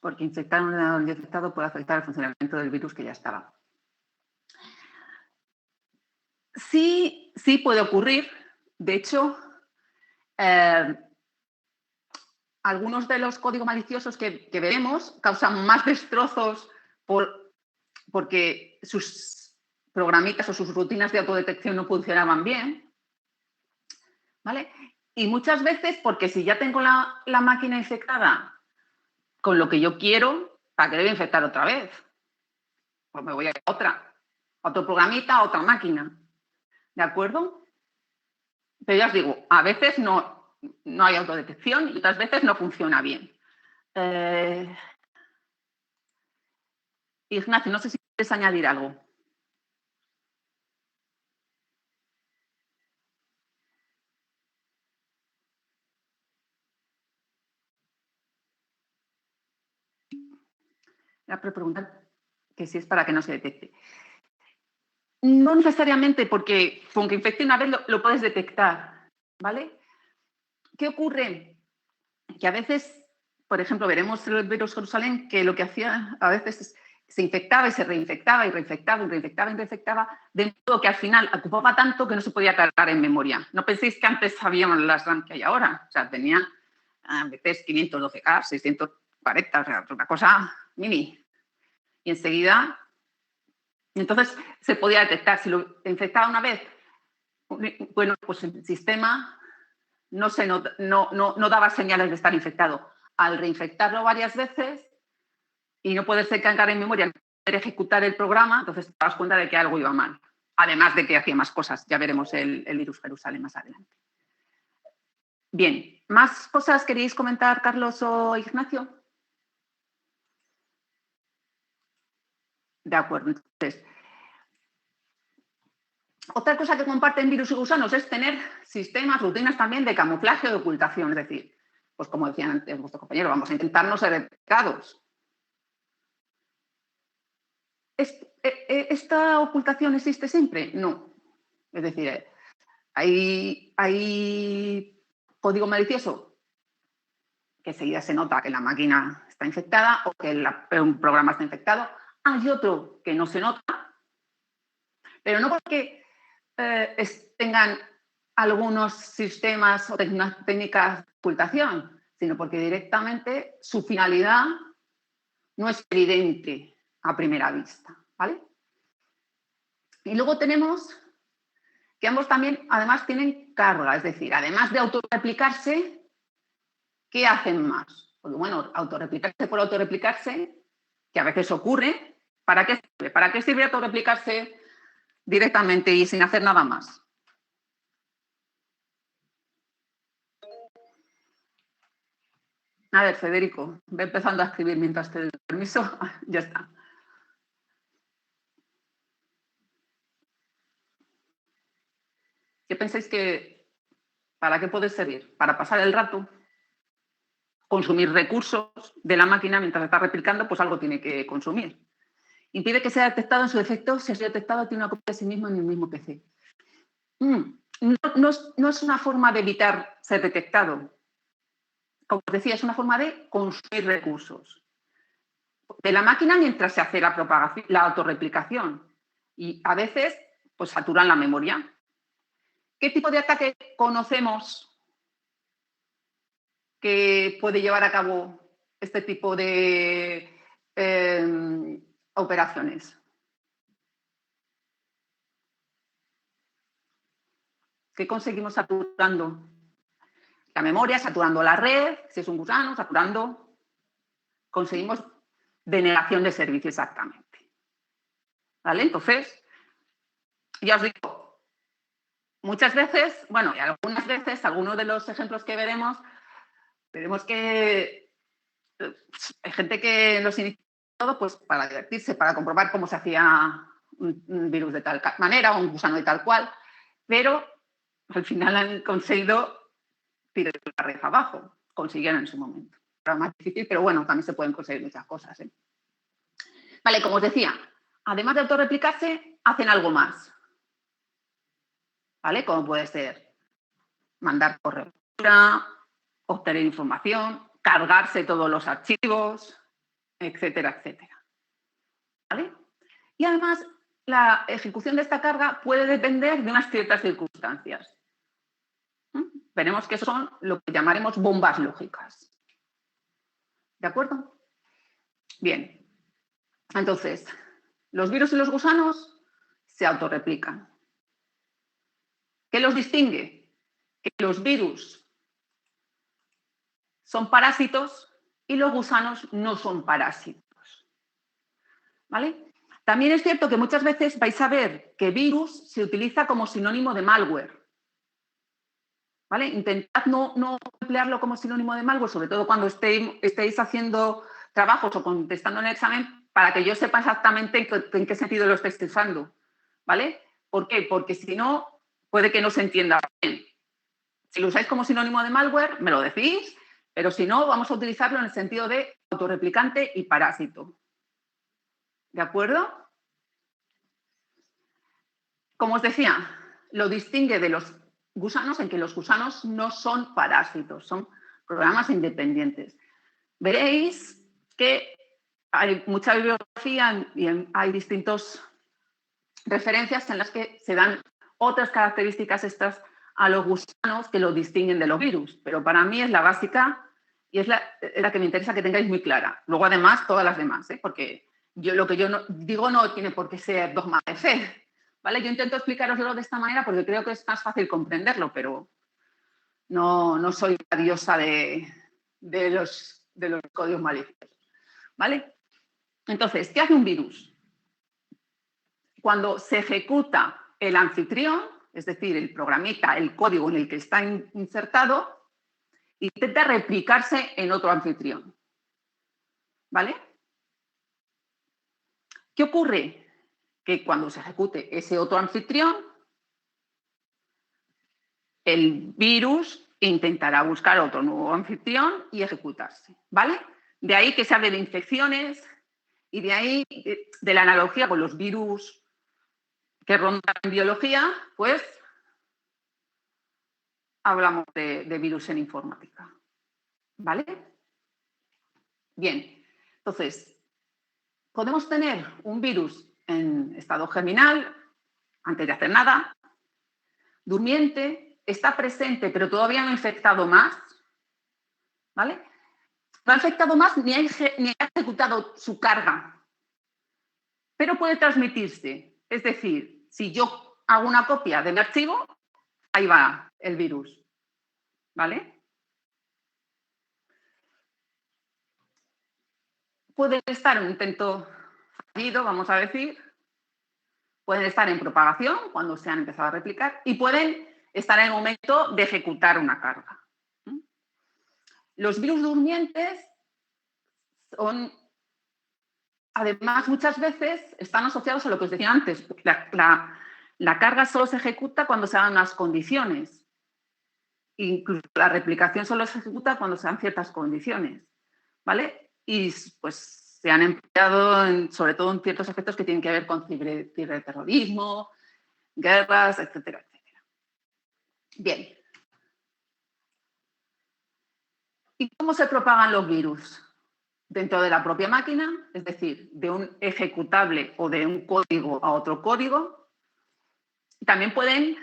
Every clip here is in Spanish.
porque infectar un ordenador infectado puede afectar el funcionamiento del virus que ya estaba. Sí, sí puede ocurrir. De hecho, algunos de los códigos maliciosos que veremos causan más destrozos porque sus programitas o sus rutinas de autodetección no funcionaban bien, ¿vale? Y muchas veces porque si ya tengo la máquina infectada con lo que yo quiero, ¿para qué le voy a infectar otra vez? Pues me voy a otro programita, a otra máquina, ¿de acuerdo? Pero ya os digo, a veces no hay autodetección y otras veces no funciona bien. Ignacio, no sé si quieres añadir algo. Era por preguntar que si es para que no se detecte. No necesariamente, porque con que infecte una vez lo puedes detectar, ¿vale? ¿Qué ocurre? Que a veces, por ejemplo, veremos el virus Jerusalén, que lo que hacía a veces se infectaba y se reinfectaba y reinfectaba y reinfectaba y reinfectaba, de modo que al final ocupaba tanto que no se podía cargar en memoria. No penséis que antes sabíamos las RAM que hay ahora. O sea, tenía a veces 512K, 640, o sea, una cosa mini. Y enseguida, entonces se podía detectar. Si lo infectaba una vez, bueno, pues el sistema no daba señales de estar infectado. Al reinfectarlo varias veces y no poderse cargar en memoria, poder ejecutar el programa, entonces te das cuenta de que algo iba mal. Además de que hacía más cosas. Ya veremos el virus Jerusalén más adelante. Bien, ¿más cosas queréis comentar, Carlos o Ignacio? De acuerdo, entonces. Otra cosa que comparten virus y gusanos es tener sistemas, rutinas también de camuflaje o de ocultación. Es decir, pues como decían antes vuestro compañero, vamos a intentar no ser detectados. ¿Esta ocultación existe siempre? No. Es decir, hay código malicioso que enseguida se nota que la máquina está infectada o que un programa está infectado. Hay otro que no se nota, pero no porque tengan algunos sistemas o técnicas de ocultación, sino porque directamente su finalidad no es evidente a primera vista, ¿vale? Y luego tenemos que ambos también, además, tienen carga, es decir, además de autorreplicarse, ¿qué hacen más? Porque, bueno, autorreplicarse por autorreplicarse, que a veces ocurre, ¿para qué sirve? ¿Para qué sirve autorreplicarse directamente y sin hacer nada más? A ver, Federico, ve empezando a escribir mientras te doy permiso. Ya está. ¿Qué pensáis que para qué puede servir? ¿Para pasar el rato? ¿Consumir recursos de la máquina mientras está replicando? Pues algo tiene que consumir. Impide que sea detectado en su defecto si ha sido detectado tiene una copia de sí mismo en el mismo PC. No es una forma de evitar ser detectado. Como os decía, es una forma de consumir recursos de la máquina mientras se hace la propagación, la autorreplicación. Y a veces, pues saturan la memoria. ¿Qué tipo de ataque conocemos que puede llevar a cabo este tipo de operaciones? ¿Qué conseguimos saturando la memoria, saturando la red? Si es un gusano, saturando. Conseguimos denegación de servicio exactamente. ¿Vale? Entonces, ya os digo, muchas veces, bueno, y algunas veces, algunos de los ejemplos que veremos que hay gente que los inicia todo pues para divertirse, para comprobar cómo se hacía un virus de tal manera o un gusano de tal cual, pero al final han conseguido tirar la red abajo, consiguieron en su momento. Era más difícil, pero bueno, también se pueden conseguir muchas cosas. Vale, como os decía, además de autorreplicarse, hacen algo más. ¿Vale? Como puede ser mandar correo, obtener información, cargarse todos los archivos, etcétera, etcétera. ¿Vale? Y además, la ejecución de esta carga puede depender de unas ciertas circunstancias. Veremos que son lo que llamaremos bombas lógicas. ¿De acuerdo? Bien. Entonces, los virus y los gusanos se autorreplican. ¿Qué los distingue? Que los virus son parásitos y los gusanos no son parásitos. ¿Vale? También es cierto que muchas veces vais a ver que virus se utiliza como sinónimo de malware. ¿Vale? Intentad no emplearlo como sinónimo de malware, sobre todo cuando estéis haciendo trabajos o contestando en el examen, para que yo sepa exactamente en qué sentido lo estáis usando. ¿Vale? ¿Por qué? Porque si no, puede que no se entienda bien. Si lo usáis como sinónimo de malware, me lo decís, pero si no, vamos a utilizarlo en el sentido de autorreplicante y parásito. ¿De acuerdo? Como os decía, lo distingue de los gusanos en que los gusanos no son parásitos, son programas independientes. Veréis que hay mucha bibliografía y hay distintas referencias en las que se dan otras características extras a los gusanos que lo distinguen de los virus, pero para mí es la básica y es la que me interesa que tengáis muy clara. Luego, además, todas las demás, porque lo que yo digo no tiene por qué ser dogma de fe. ¿Vale? Yo intento explicaroslo de esta manera porque creo que es más fácil comprenderlo, pero no soy la diosa de los códigos maliciosos. ¿Vale? Entonces, ¿qué hace un virus? Cuando se ejecuta el anfitrión, es decir, el programita, el código en el que está insertado, intenta replicarse en otro anfitrión. ¿Vale? ¿Qué ocurre? Que cuando se ejecute ese otro anfitrión, el virus intentará buscar otro nuevo anfitrión y ejecutarse, ¿vale? De ahí que se hable de infecciones y de ahí, de la analogía con los virus que rondan en biología, pues hablamos de virus en informática, ¿vale? Bien, entonces, podemos tener un virus en estado germinal, antes de hacer nada, durmiente, está presente, pero todavía no ha infectado más, ¿vale? No ha infectado más ni ha ejecutado su carga, pero puede transmitirse. Es decir, si yo hago una copia de mi archivo, ahí va el virus, ¿vale? Puede estar en un intento fallido, vamos a decir, pueden estar en propagación, cuando se han empezado a replicar, y pueden estar en el momento de ejecutar una carga. Los virus durmientes son, además, muchas veces están asociados a lo que os decía antes. La carga solo se ejecuta cuando se dan unas condiciones. Incluso la replicación solo se ejecuta cuando se dan ciertas condiciones. ¿Vale? Y pues se han empleado sobre todo en ciertos aspectos que tienen que ver con ciberterrorismo, guerras, etcétera, etcétera. Bien. ¿Y cómo se propagan los virus? Dentro de la propia máquina, es decir, de un ejecutable o de un código a otro código. También pueden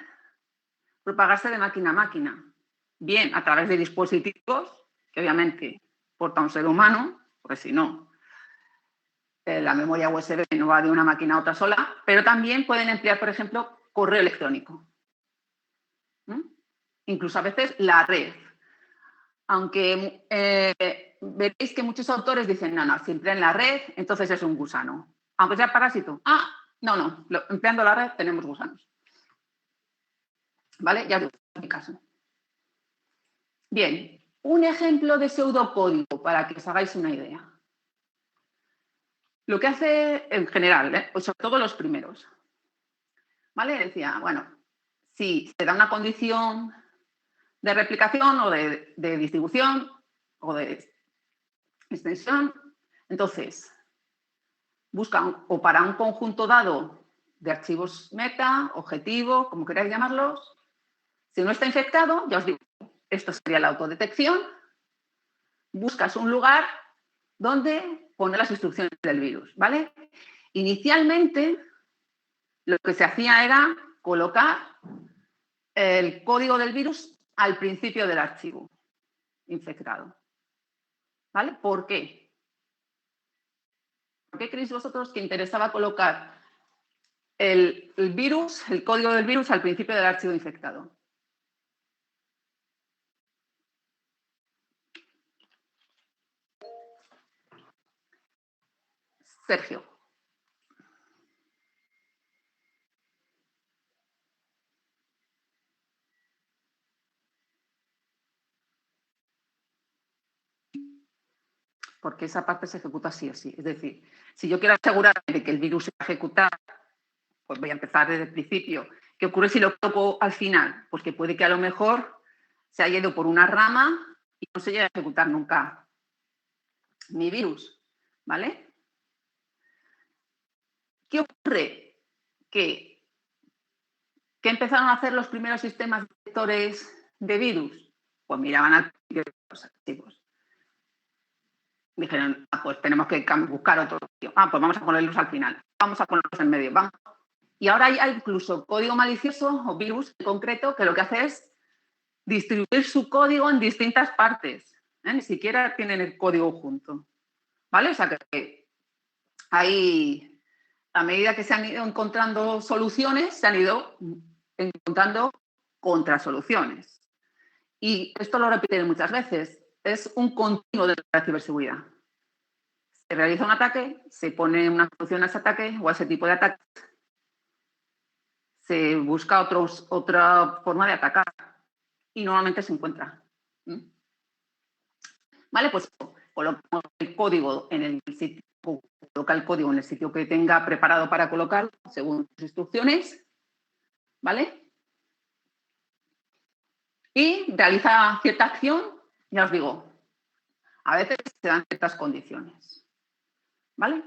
propagarse de máquina a máquina, bien a través de dispositivos, que obviamente porta un ser humano, porque si no, la memoria USB no va de una máquina a otra sola, pero también pueden emplear, por ejemplo, correo electrónico. Incluso a veces la red. Aunque veréis que muchos autores dicen, no, siempre en la red, entonces es un gusano. Aunque sea parásito. No, empleando la red tenemos gusanos. ¿Vale? Ya os digo, en mi caso. Bien, un ejemplo de pseudocódigo para que os hagáis una idea. Lo que hace en general, sobre todo los primeros. ¿Vale? Decía, bueno, si se da una condición de replicación o de distribución o de extensión, entonces buscan o para un conjunto dado de archivos meta, objetivo, como queráis llamarlos. Si no está infectado, ya os digo, esto sería la autodetección. Buscas un lugar donde poner las instrucciones del virus, ¿vale? Inicialmente, lo que se hacía era colocar el código del virus al principio del archivo infectado, ¿vale? ¿Por qué? ¿Por qué creéis vosotros que interesaba colocar el virus, el código del virus al principio del archivo infectado? Sergio. Porque esa parte se ejecuta sí o sí. Es decir, si yo quiero asegurarme de que el virus se va a ejecutar, pues voy a empezar desde el principio. ¿Qué ocurre si lo coloco al final? Pues que puede que a lo mejor se haya ido por una rama y no se llegue a ejecutar nunca mi virus, ¿vale? ¿Qué ocurre? ¿Qué empezaron a hacer los primeros sistemas detectores de virus? Pues miraban al principio de los archivos. Dijeron, pues tenemos que buscar otro sitio. Pues vamos a ponerlos al final. Vamos a ponerlos en medio. Vamos. Y ahora hay incluso código malicioso o virus en concreto que lo que hace es distribuir su código en distintas partes. Ni siquiera tienen el código junto. ¿Vale? O sea que ahí, a medida que se han ido encontrando soluciones, se han ido encontrando contrasoluciones. Y esto lo repiten muchas veces. Es un continuo de la ciberseguridad. Se realiza un ataque, se pone una solución a ese ataque o a ese tipo de ataque, se busca otra forma de atacar y normalmente se encuentra. ¿Vale? Pues colocamos el código en el sitio, coloca el código en el sitio que tenga preparado para colocar según sus instrucciones, ¿vale? Y realiza cierta acción, ya os digo, a veces se dan ciertas condiciones, ¿vale?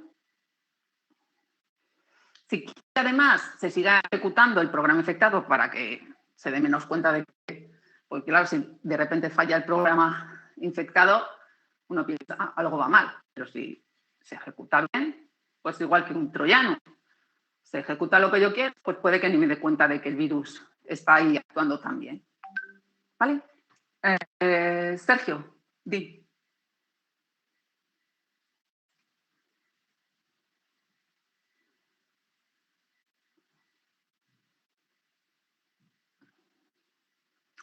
Si además se siga ejecutando el programa infectado para que se dé menos cuenta de que, porque claro, si de repente falla el programa infectado, uno piensa, algo va mal, pero si se ejecuta bien, pues igual que un troyano, se ejecuta lo que yo quiero, pues puede que ni me dé cuenta de que el virus está ahí actuando también. ¿Vale? Sergio, di.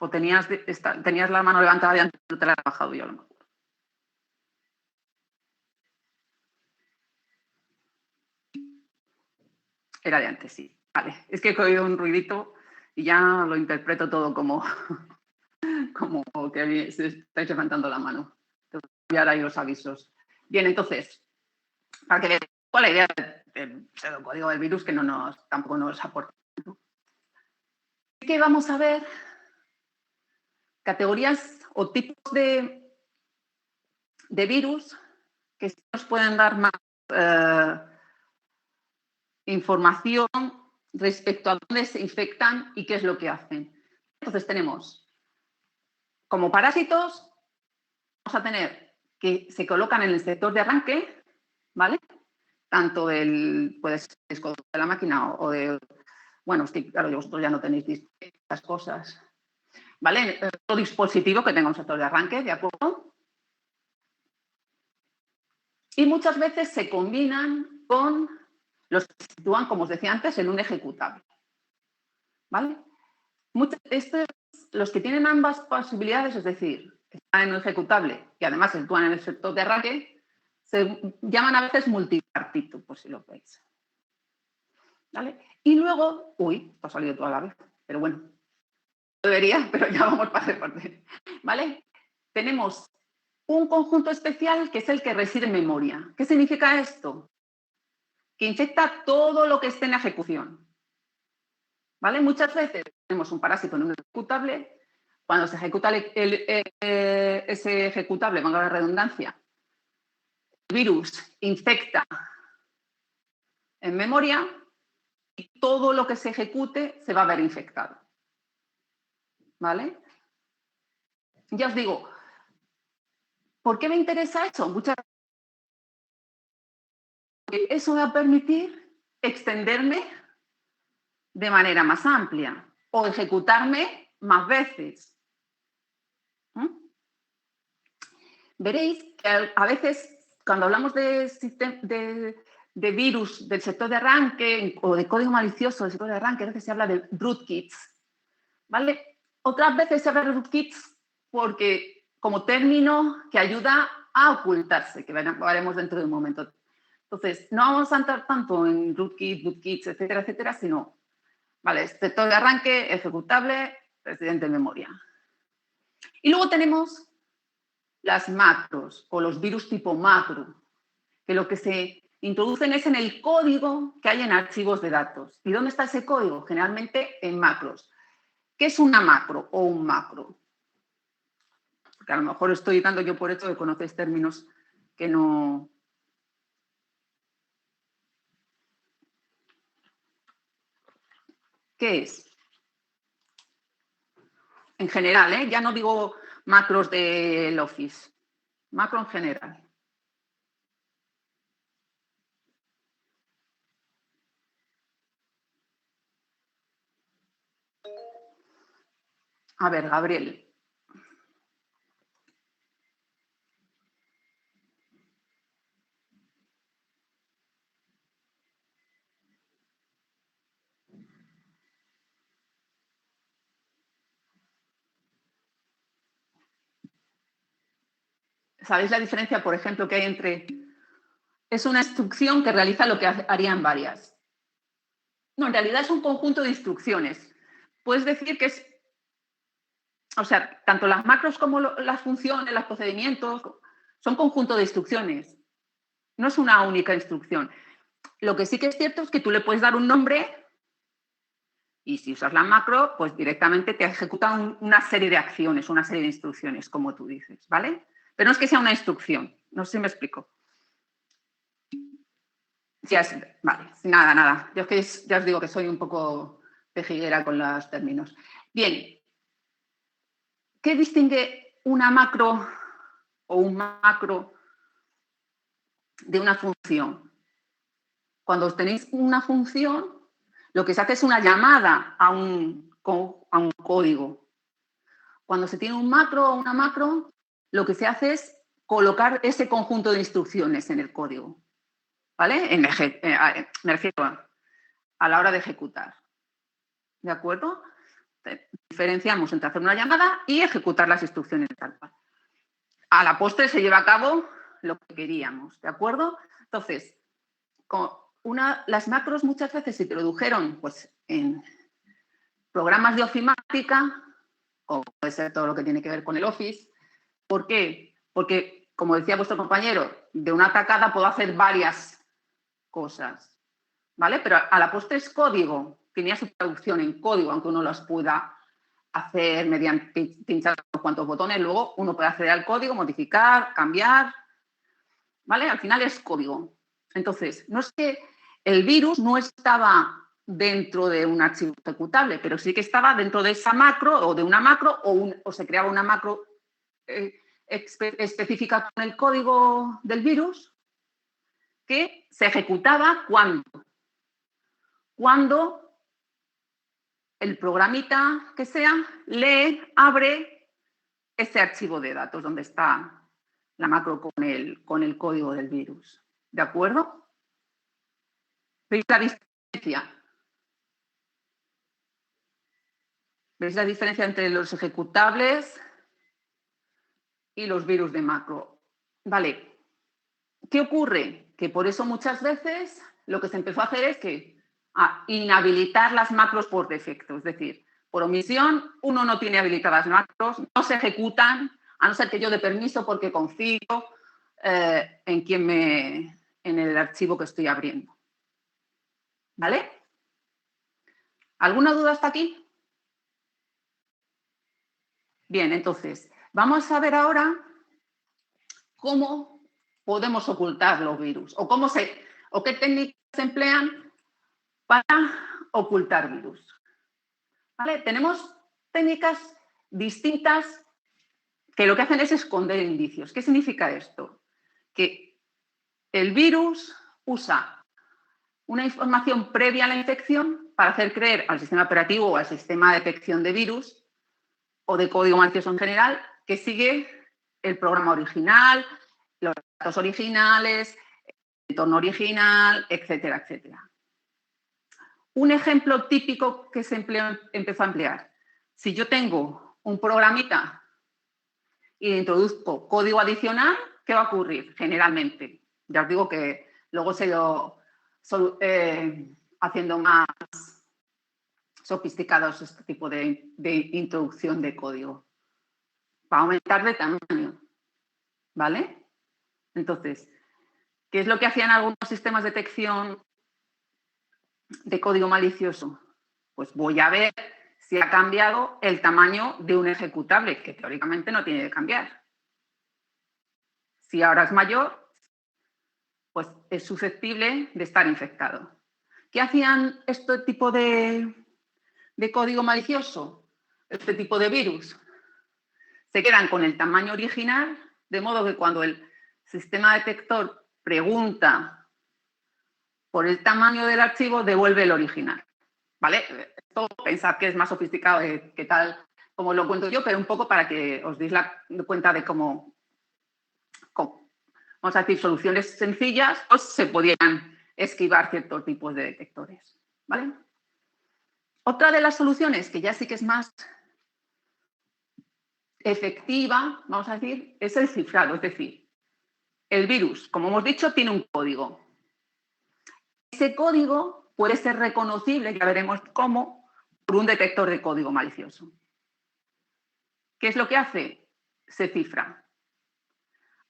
O tenías la mano levantada de antes, no te la he bajado yo a lo mejor. Era de antes, sí. Vale. Es que he oído un ruidito y ya lo interpreto todo como, como que se estáis levantando la mano. Y ahora hay los avisos. Bien, entonces, para que veáis cuál es la idea del pseudocódigo del virus que tampoco nos aporta. Que vamos a ver categorías o tipos de virus que sí nos pueden dar más información respecto a dónde se infectan y qué es lo que hacen. Entonces tenemos como parásitos, vamos a tener que se colocan en el sector de arranque, ¿vale? Tanto puede ser disco de la máquina o de, bueno, es que claro, vosotros ya no tenéis estas cosas, ¿vale? Todo dispositivo que tenga un sector de arranque, ¿de acuerdo? Y muchas veces se combinan con los que se sitúan, como os decía antes, en un ejecutable, ¿vale? Los que tienen ambas posibilidades, es decir, están en un ejecutable y además se sitúan en el sector de arranque, se llaman a veces multipartito, por si lo veis. ¿Vale? Y luego, esto ha salido toda la vez, pero bueno, debería, pero ya vamos para parte. ¿Vale? Tenemos un conjunto especial que es el que reside en memoria. ¿Qué significa esto? Que infecta todo lo que esté en la ejecución. ¿Vale? Muchas veces tenemos un parásito en un ejecutable. Cuando se ejecuta ese ejecutable, valga la redundancia, el virus infecta en memoria y todo lo que se ejecute se va a ver infectado. ¿Vale? Ya os digo, ¿por qué me interesa eso? Muchas porque eso va a permitir extenderme de manera más amplia o ejecutarme más veces. Veréis que a veces cuando hablamos de virus del sector de arranque o de código malicioso del sector de arranque, a veces se habla de rootkits, ¿vale? Otras veces se habla de rootkits porque como término que ayuda a ocultarse, que veremos dentro de un momento. Entonces, no vamos a entrar tanto en rootkits, bootkits, etcétera, etcétera, sino, vale, sector de arranque, ejecutable, residente en memoria. Y luego tenemos las macros o los virus tipo macro, que lo que se introducen es en el código que hay en archivos de datos. ¿Y dónde está ese código? Generalmente en macros. ¿Qué es una macro o un macro? Porque a lo mejor estoy dando yo por hecho que conocéis términos que no... ¿Qué es? En general, ya no digo macros del Office, macro en general. A ver, Gabriel. ¿Sabéis la diferencia, por ejemplo, que hay entre... Es una instrucción que realiza lo que harían varias? No, en realidad es un conjunto de instrucciones. Puedes decir que es... O sea, tanto las macros como las funciones, los procedimientos, son conjunto de instrucciones. No es una única instrucción. Lo que sí que es cierto es que tú le puedes dar un nombre y si usas la macro, pues directamente te ejecuta una serie de acciones, una serie de instrucciones, como tú dices, ¿vale? Pero no es que sea una instrucción. No sé si me explico. Vale, nada. Yo que ya os digo que soy un poco pejiguera con los términos. Bien, ¿qué distingue una macro o un macro de una función? Cuando tenéis una función, lo que se hace es una llamada a un código. Cuando se tiene un macro o una macro, lo que se hace es colocar ese conjunto de instrucciones en el código. ¿Vale? Me refiero a la hora de ejecutar. ¿De acuerdo? Diferenciamos entre hacer una llamada y ejecutar las instrucciones tal cual. A la postre se lleva a cabo lo que queríamos, ¿de acuerdo? Entonces, las macros muchas veces se introdujeron pues, en programas de ofimática, como puede ser todo lo que tiene que ver con el Office. ¿Por qué? Porque, como decía vuestro compañero, de una tacada puedo hacer varias cosas, ¿vale? Pero a la postre es código, tenía su traducción en código, aunque uno las pueda hacer mediante pinchar unos cuantos botones, luego uno puede acceder al código, modificar, cambiar, ¿vale? Al final es código. Entonces, no es que el virus no estaba dentro de un archivo ejecutable, pero sí que estaba dentro de esa macro o de una macro o se creaba una macro específica con el código del virus que se ejecutaba cuando el programita que sea abre ese archivo de datos donde está la macro con el código del virus. ¿De acuerdo? ¿Veis la diferencia? ¿Veis la diferencia entre los ejecutables y los virus de macro? Vale. ¿Qué ocurre? Que por eso muchas veces lo que se empezó a hacer es que inhabilitar las macros por defecto. Es decir, por omisión, uno no tiene habilitadas macros, no se ejecutan, a no ser que yo dé permiso porque confío en el archivo que estoy abriendo. ¿Vale? ¿Alguna duda hasta aquí? Bien, entonces, vamos a ver ahora cómo podemos ocultar los virus o qué técnicas se emplean para ocultar virus. ¿Vale? Tenemos técnicas distintas que lo que hacen es esconder indicios. ¿Qué significa esto? Que el virus usa una información previa a la infección para hacer creer al sistema operativo o al sistema de detección de virus o de código malicioso en general que sigue el programa original, los datos originales, el entorno original, etcétera, etcétera. Un ejemplo típico que se empezó a emplear. Si yo tengo un programita y le introduzco código adicional, ¿qué va a ocurrir generalmente? Ya os digo que luego se lo haciendo más sofisticados este tipo de introducción de código. Va a aumentar de tamaño, ¿vale? Entonces, ¿qué es lo que hacían algunos sistemas de detección de código malicioso? Pues voy a ver si ha cambiado el tamaño de un ejecutable, que teóricamente no tiene que cambiar. Si ahora es mayor, pues es susceptible de estar infectado. ¿Qué hacían este tipo de código malicioso? Este tipo de virus. Se quedan con el tamaño original, de modo que cuando el sistema detector pregunta por el tamaño del archivo, devuelve el original. ¿Vale? Esto pensad que es más sofisticado que tal como lo cuento yo, pero un poco para que os deis cuenta de cómo, vamos a decir, soluciones sencillas, pues se podían esquivar ciertos tipos de detectores. ¿Vale? Otra de las soluciones, que ya sí que es más efectiva, vamos a decir, es el cifrado. Es decir, el virus, como hemos dicho, tiene un código. Ese código puede ser reconocible, ya veremos cómo, por un detector de código malicioso. ¿Qué es lo que hace? Se cifra.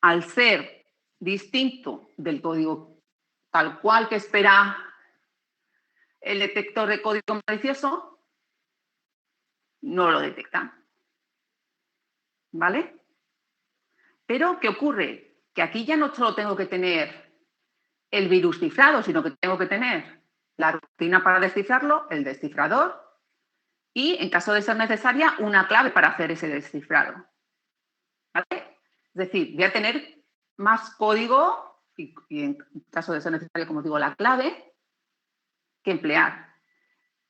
Al ser distinto del código tal cual que espera el detector de código malicioso, no lo detecta. ¿Vale? Pero, ¿qué ocurre? Que aquí ya no solo tengo que tener el virus cifrado, sino que tengo que tener la rutina para descifrarlo, el descifrador y, en caso de ser necesaria, una clave para hacer ese descifrado. ¿Vale? Es decir, voy a tener más código y en caso de ser necesario, como os digo, la clave que emplear.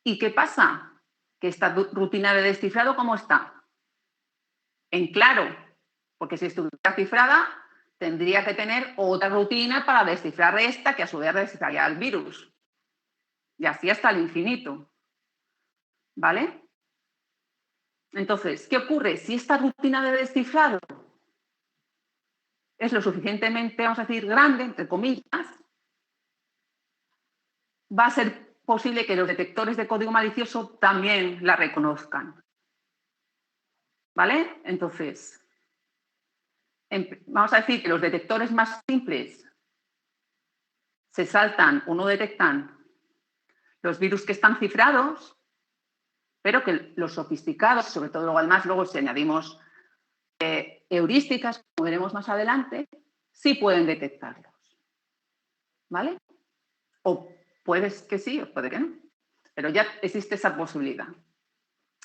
¿Y qué pasa? Que esta rutina de descifrado, ¿cómo está? En claro, porque si estuviera cifrada, tendría que tener otra rutina para descifrar esta, que a su vez descifraría el virus. Y así hasta el infinito. ¿Vale? Entonces, ¿qué ocurre? Si esta rutina de descifrado es lo suficientemente, vamos a decir, grande, entre comillas, va a ser posible que los detectores de código malicioso también la reconozcan. ¿Vale? Entonces, vamos a decir que los detectores más simples se saltan o no detectan los virus que están cifrados, pero que los sofisticados, sobre todo luego además, luego si añadimos heurísticas, como veremos más adelante, sí pueden detectarlos. ¿Vale? O puede que sí, o puede que no. Pero ya existe esa posibilidad.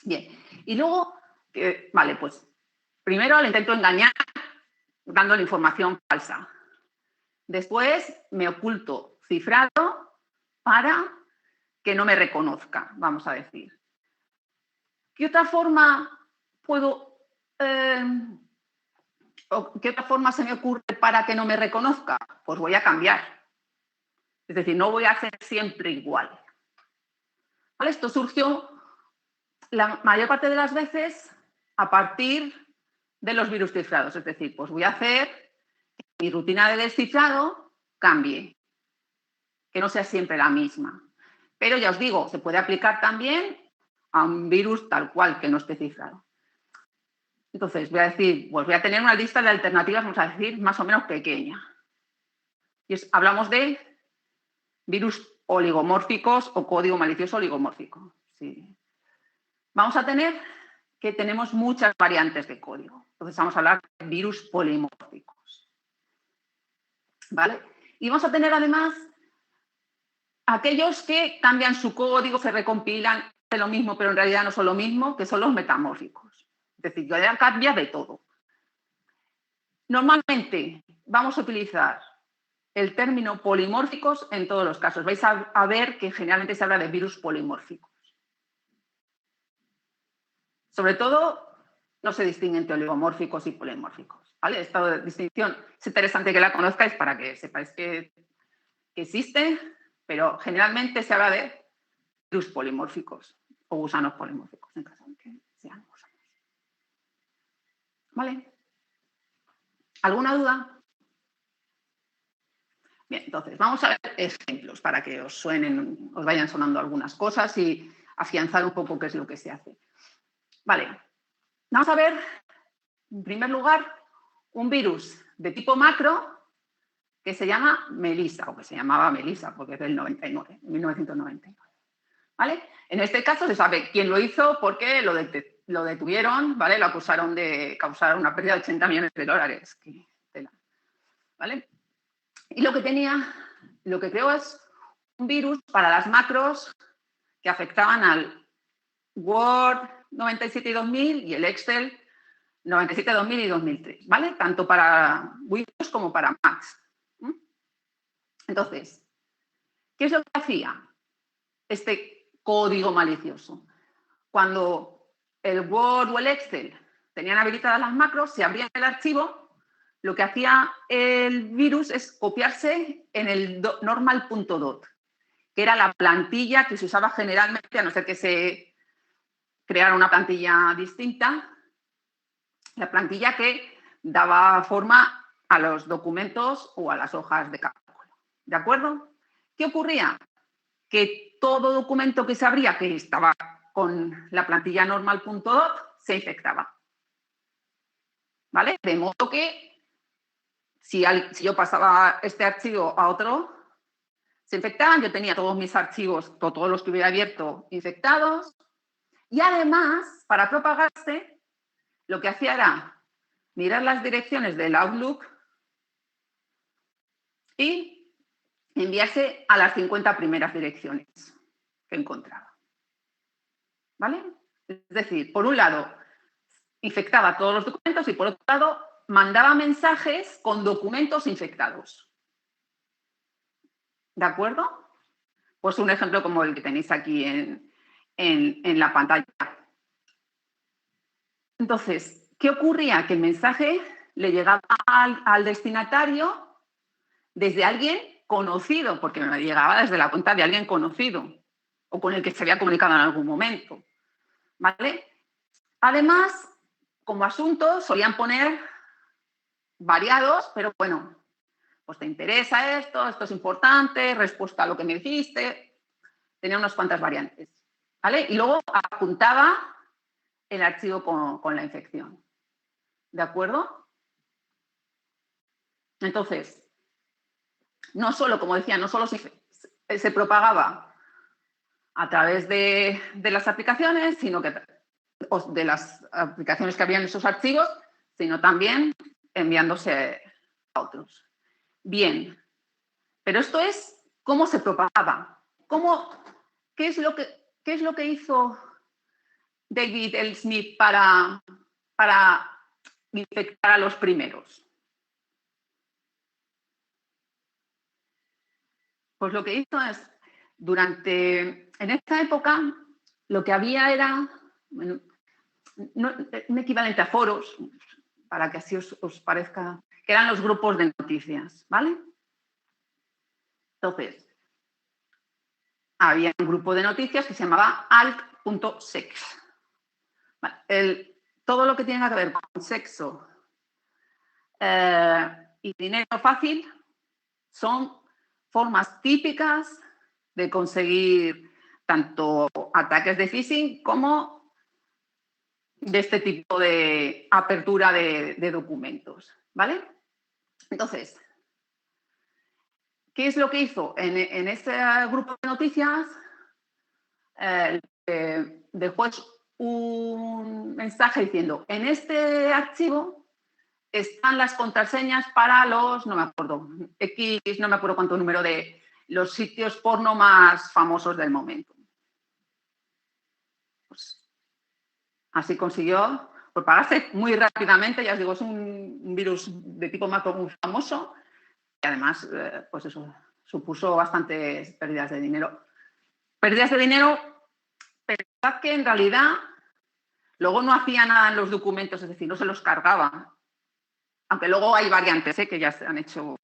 Bien. Y luego, vale, pues primero le intento engañar dándole información falsa. Después me oculto cifrado para que no me reconozca, vamos a decir. ¿Qué otra forma puedo, o qué otra forma se me ocurre para que no me reconozca? Pues voy a cambiar. Es decir, no voy a hacer siempre igual. ¿Vale? Esto surgió la mayor parte de las veces a partir de los virus cifrados. Es decir, pues voy a hacer que mi rutina de descifrado cambie, que no sea siempre la misma. Pero ya os digo, se puede aplicar también a un virus tal cual que no esté cifrado. Entonces, voy a decir, pues voy a tener una lista de alternativas, vamos a decir, más o menos pequeña. Y hablamos de virus oligomórficos o código malicioso oligomórfico. Sí. Vamos a tener que tenemos muchas variantes de código. Entonces, vamos a hablar de virus polimórficos. ¿Vale? Y vamos a tener además aquellos que cambian su código, se recompilan, hacen lo mismo, pero en realidad no son lo mismo, que son los metamórficos. Es decir, ya cambia de todo. Normalmente vamos a utilizar el término polimórficos en todos los casos. Vais a ver que generalmente se habla de virus polimórficos. Sobre todo, no se distinguen entre oligomórficos y polimórficos, ¿vale? Esta distinción es interesante que la conozcáis para que sepáis que existe, pero generalmente se habla de virus polimórficos o gusanos polimórficos, en caso de que sean gusanos. ¿Vale? ¿Alguna duda? Bien, entonces vamos a ver ejemplos para que os suenen, os vayan sonando algunas cosas y afianzar un poco qué es lo que se hace. Vale, vamos a ver, en primer lugar, un virus de tipo macro que se llama Melissa, o que se llamaba Melissa, porque es del 99, 1999. ¿Vale? En este caso se sabe quién lo hizo porque lo detuvieron, ¿vale? Lo acusaron de causar una pérdida de 80 millones de dólares. ¿Vale? Y lo que creó es un virus para las macros que afectaban al Word 97 y 2000 y el Excel 97, 2000 y 2003, ¿vale? Tanto para Windows como para Macs. Entonces, ¿qué es lo que hacía este código malicioso? Cuando el Word o el Excel tenían habilitadas las macros, se abría el archivo, lo que hacía el virus es copiarse en el normal.dot, que era la plantilla que se usaba generalmente, a no ser que se creara una plantilla distinta, la plantilla que daba forma a los documentos o a las hojas de cálculo. ¿De acuerdo? ¿Qué ocurría? Que todo documento que se abría, que estaba con la plantilla normal.dot, se infectaba. ¿Vale? De modo que si yo pasaba este archivo a otro, se infectaban, yo tenía todos mis archivos, todos los que hubiera abierto, infectados, y además, para propagarse, lo que hacía era mirar las direcciones del Outlook y enviarse a las 50 primeras direcciones que encontraba. ¿Vale? Es decir, por un lado, infectaba todos los documentos y por otro lado, mandaba mensajes con documentos infectados. ¿De acuerdo? Pues un ejemplo como el que tenéis aquí en la pantalla. Entonces, ¿qué ocurría? Que el mensaje le llegaba al destinatario desde alguien conocido, porque me llegaba desde la cuenta de alguien conocido o con el que se había comunicado en algún momento. ¿Vale? Además, como asunto, solían poner variados, pero bueno, pues te interesa esto es importante, respuesta a lo que me dijiste, tenía unas cuantas variantes. ¿Vale? Y luego apuntaba el archivo con la infección. ¿De acuerdo? Entonces, no solo, como decía, no solo se propagaba a través de las aplicaciones, sino que de las aplicaciones que había en esos archivos, sino también enviándose a otros. Bien, pero esto es cómo se propagaba. ¿Qué es lo que hizo David L. Smith para infectar a los primeros? Pues lo que hizo es, en esta época, lo que había era un equivalente a foros, para que así os parezca, que eran los grupos de noticias, ¿vale? Entonces, había un grupo de noticias que se llamaba alt.sex. Vale, todo lo que tiene que ver con sexo y dinero fácil son formas típicas de conseguir tanto ataques de phishing como de este tipo de apertura de documentos, ¿vale? Entonces, ¿qué es lo que hizo? En ese grupo de noticias dejó un mensaje diciendo, en este archivo están las contraseñas para los, no me acuerdo cuánto número de los sitios porno más famosos del momento. Pues, así consiguió propagarse muy rápidamente, ya os digo, es un virus de tipo macro muy famoso, y además, pues eso, supuso bastantes pérdidas de dinero. Pérdidas de dinero, pensad que en realidad luego no hacía nada en los documentos, es decir, no se los cargaba. Aunque luego hay variantes que ya se han hecho,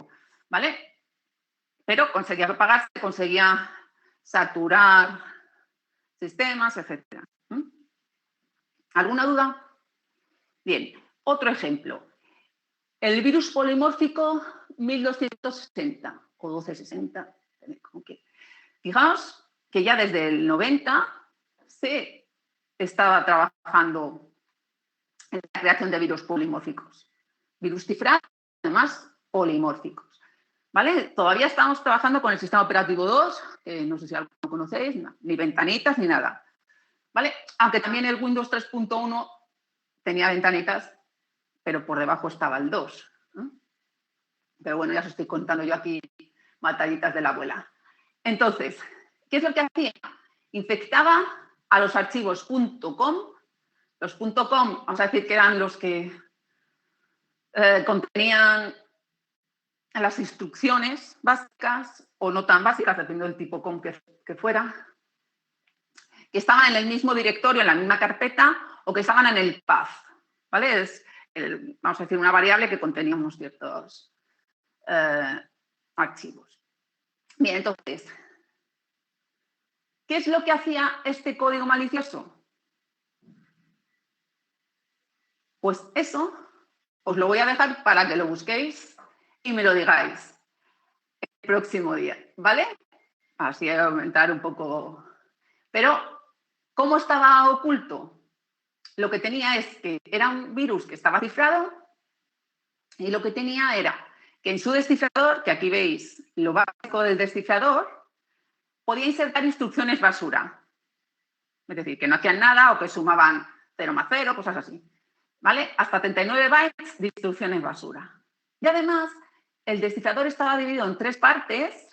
¿vale? Pero conseguía propagarse, conseguía saturar sistemas, etc. ¿Alguna duda? Bien, otro ejemplo. El virus polimórfico 1260 o 1260. Fijaos que ya desde el 90 se estaba trabajando en la creación de virus polimórficos. Virus cifrados, además polimórficos. ¿Vale? Todavía estamos trabajando con el sistema operativo 2, que no sé si alguno conocéis, ni ventanitas ni nada. ¿Vale? Aunque también el Windows 3.1 tenía ventanitas, pero por debajo estaba el 2. Pero bueno, ya os estoy contando yo aquí batallitas de la abuela. Entonces, ¿qué es lo que hacía? Infectaba a los archivos .com. Los .com, vamos a decir que eran los que contenían las instrucciones básicas o no tan básicas, dependiendo del tipo .com que fuera, que estaban en el mismo directorio, en la misma carpeta, o que estaban en el path, ¿vale? Es, vamos a decir, una variable que contenía unos ciertos archivos. Bien, entonces, ¿qué es lo que hacía este código malicioso? Pues eso os lo voy a dejar para que lo busquéis y me lo digáis el próximo día, ¿vale? Así a aumentar un poco. Pero, ¿cómo estaba oculto? Lo que tenía es que era un virus que estaba cifrado y lo que tenía era que en su descifrador, que aquí veis lo básico del descifrador, podía insertar instrucciones basura. Es decir, que no hacían nada o que sumaban 0 más 0, cosas así. ¿Vale? Hasta 39 bytes de instrucciones basura. Y además, el descifrador estaba dividido en 3 partes.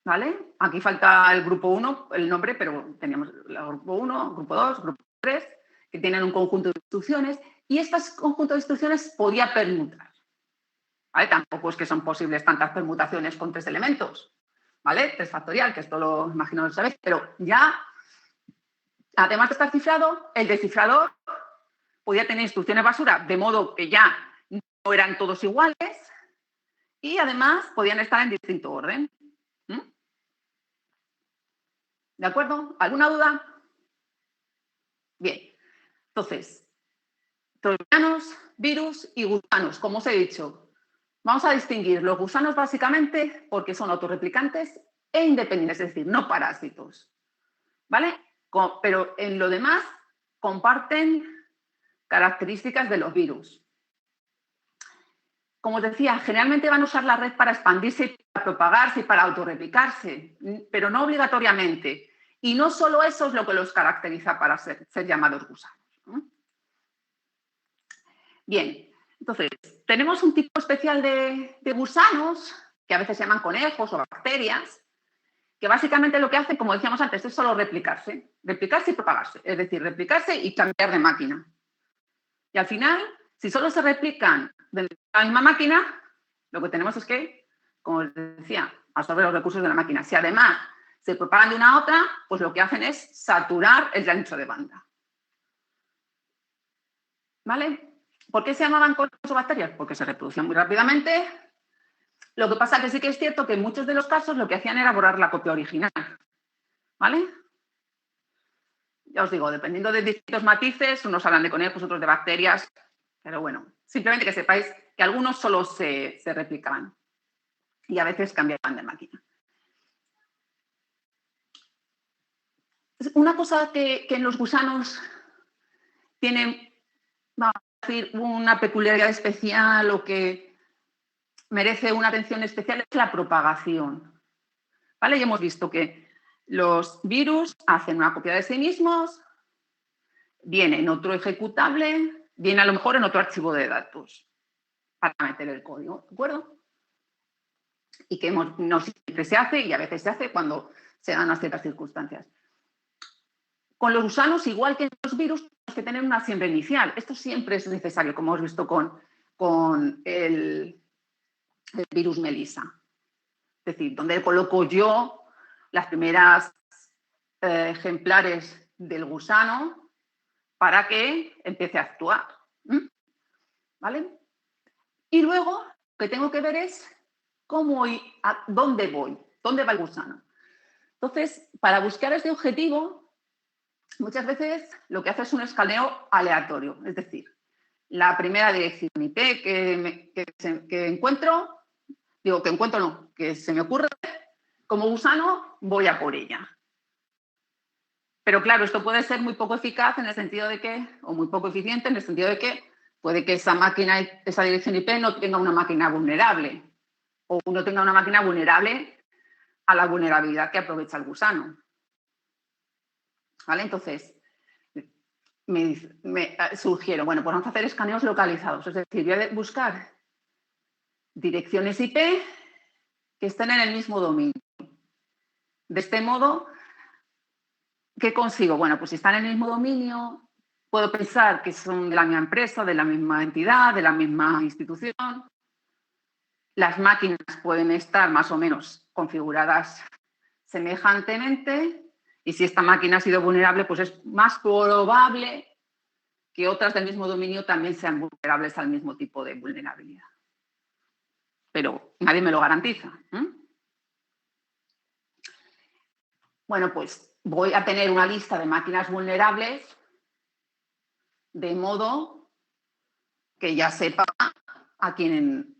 ¿Vale? Aquí falta el grupo 1, el nombre, pero teníamos el grupo 1, grupo 2, grupo 3, que tienen un conjunto de instrucciones, y este conjunto de instrucciones podía permutar. ¿Vale? Tampoco es que son posibles tantas permutaciones con 3 elementos, ¿vale? 3 factorial, que esto lo imagino lo sabéis, pero ya, además de estar cifrado, el descifrador podía tener instrucciones basura, de modo que ya no eran todos iguales, y además podían estar en distinto orden. ¿De acuerdo? ¿Alguna duda? Bien. Entonces, troyanos, virus y gusanos, como os he dicho. Vamos a distinguir los gusanos básicamente porque son autorreplicantes e independientes, es decir, no parásitos. ¿Vale? Pero en lo demás comparten características de los virus. Como os decía, generalmente van a usar la red para expandirse, para propagarse y para autorreplicarse, pero no obligatoriamente. Y no solo eso es lo que los caracteriza para ser llamados gusanos. Bien, entonces, tenemos un tipo especial de gusanos, que a veces se llaman conejos o bacterias, que básicamente lo que hacen, como decíamos antes, es solo replicarse y propagarse, es decir, replicarse y cambiar de máquina. Y al final, si solo se replican de la misma máquina, lo que tenemos es que, como os decía, absorber los recursos de la máquina. Si además se propagan de una a otra, pues lo que hacen es saturar el ancho de banda. ¿Vale? ¿Por qué se llamaban conejos o bacterias? Porque se reproducían muy rápidamente. Lo que pasa que sí que es cierto que en muchos de los casos lo que hacían era borrar la copia original. ¿Vale? Ya os digo, dependiendo de distintos matices, unos hablan de conejos, otros de bacterias, pero bueno, simplemente que sepáis que algunos solo se replicaban y a veces cambiaban de máquina. Una cosa que en los gusanos tienen, vamos a decir, una peculiaridad especial o que merece una atención especial es la propagación. ¿Vale? Y hemos visto que los virus hacen una copia de sí mismos, viene en otro ejecutable, viene a lo mejor en otro archivo de datos para meter el código, ¿de acuerdo? Y que no siempre se hace y a veces se hace cuando se dan unas ciertas circunstancias. Con los gusanos, igual que en los virus, tenemos que tener una siembra inicial. Esto siempre es necesario, como hemos visto con el del virus Melissa. Es decir, donde coloco yo las primeras ejemplares del gusano para que empiece a actuar. ¿Vale? Y luego lo que tengo que ver es dónde voy, dónde va el gusano. Entonces, para buscar este objetivo, muchas veces lo que hace es un escaneo aleatorio, es decir, la primera dirección IP que encuentro, que se me ocurre, como gusano voy a por ella. Pero claro, esto puede ser muy poco eficaz en el sentido de que, o muy poco eficiente en el sentido de que puede que esa máquina, esa dirección IP no tenga una máquina vulnerable o no tenga una máquina vulnerable a la vulnerabilidad que aprovecha el gusano. ¿Vale? Entonces, me surgieron, bueno, pues vamos a hacer escaneos localizados, es decir, voy a buscar direcciones IP que estén en el mismo dominio. De este modo, ¿qué consigo? Bueno, pues si están en el mismo dominio, puedo pensar que son de la misma empresa, de la misma entidad, de la misma institución. Las máquinas pueden estar más o menos configuradas semejantemente y si esta máquina ha sido vulnerable, pues es más probable que otras del mismo dominio también sean vulnerables al mismo tipo de vulnerabilidad. Pero nadie me lo garantiza. Bueno, pues voy a tener una lista de máquinas vulnerables de modo que ya sepa a quién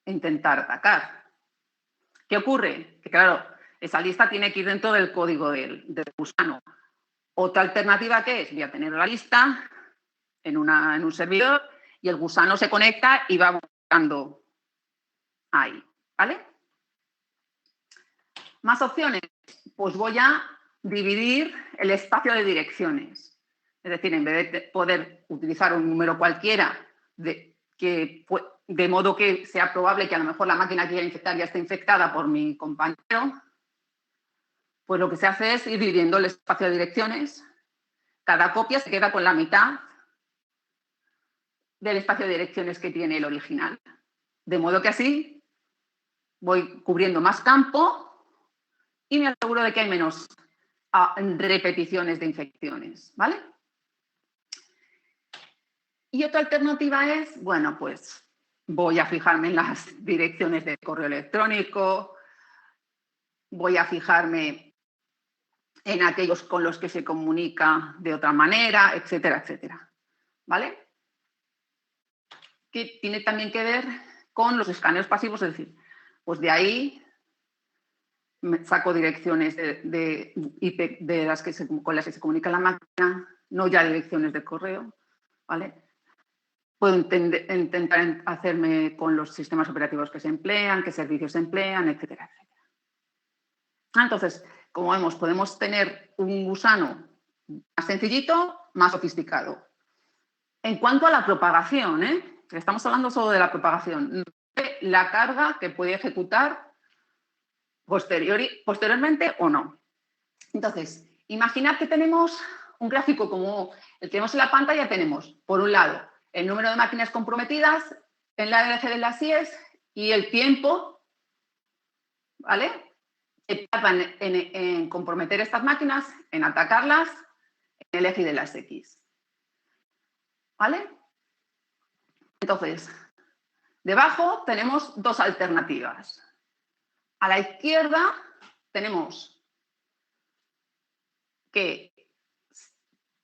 intentar atacar. ¿Qué ocurre? Que claro, esa lista tiene que ir dentro del código del gusano. Otra alternativa que es, voy a tener la lista en un servidor y el gusano se conecta y va buscando ahí, ¿vale? Más opciones, pues voy a dividir el espacio de direcciones. Es decir, en vez de poder utilizar un número cualquiera de modo que sea probable que a lo mejor la máquina que voy a infectar ya esté infectada por mi compañero, pues lo que se hace es ir dividiendo el espacio de direcciones. Cada copia se queda con la mitad del espacio de direcciones que tiene el original. De modo que así voy cubriendo más campo y me aseguro de que hay menos repeticiones de infecciones, ¿vale? Y otra alternativa es, bueno, pues voy a fijarme en las direcciones de correo electrónico, voy a fijarme en aquellos con los que se comunica de otra manera, etcétera, etcétera, ¿vale? Que tiene también que ver con los escaneos pasivos, es decir, pues de ahí me saco direcciones de IP con las que se comunica la máquina, no ya direcciones de correo, ¿vale? Puedo intentar hacerme con los sistemas operativos que se emplean, qué servicios se emplean, etcétera, etcétera. Entonces, como vemos, podemos tener un gusano más sencillito, más sofisticado. En cuanto a la propagación, estamos hablando solo de la propagación, de la carga que puede ejecutar posteriormente o no. Entonces, imaginad que tenemos un gráfico como el que tenemos en la pantalla. Tenemos, por un lado, el número de máquinas comprometidas en la eje de las IES y el tiempo, ¿vale?, que tardan en comprometer estas máquinas, en atacarlas, en el eje de las X. ¿Vale? Entonces, debajo tenemos dos alternativas. A la izquierda tenemos que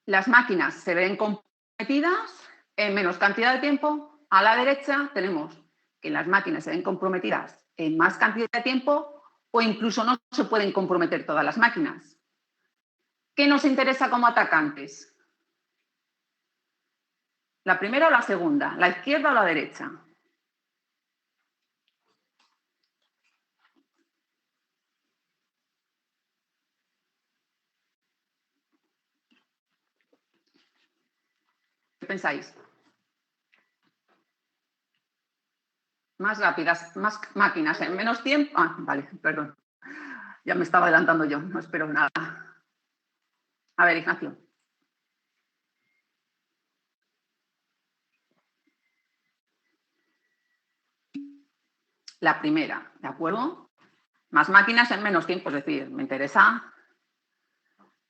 las máquinas se ven comprometidas en menos cantidad de tiempo. A la derecha tenemos que las máquinas se ven comprometidas en más cantidad de tiempo o incluso no se pueden comprometer todas las máquinas. ¿Qué nos interesa como atacantes? ¿La primera o la segunda? ¿La izquierda o la derecha? ¿Qué pensáis? Más rápidas, más máquinas en menos tiempo. Ah, vale, perdón. Ya me estaba adelantando yo, no espero nada. A ver, Ignacio. la primera, ¿de acuerdo? Más máquinas en menos tiempo, es decir, me interesa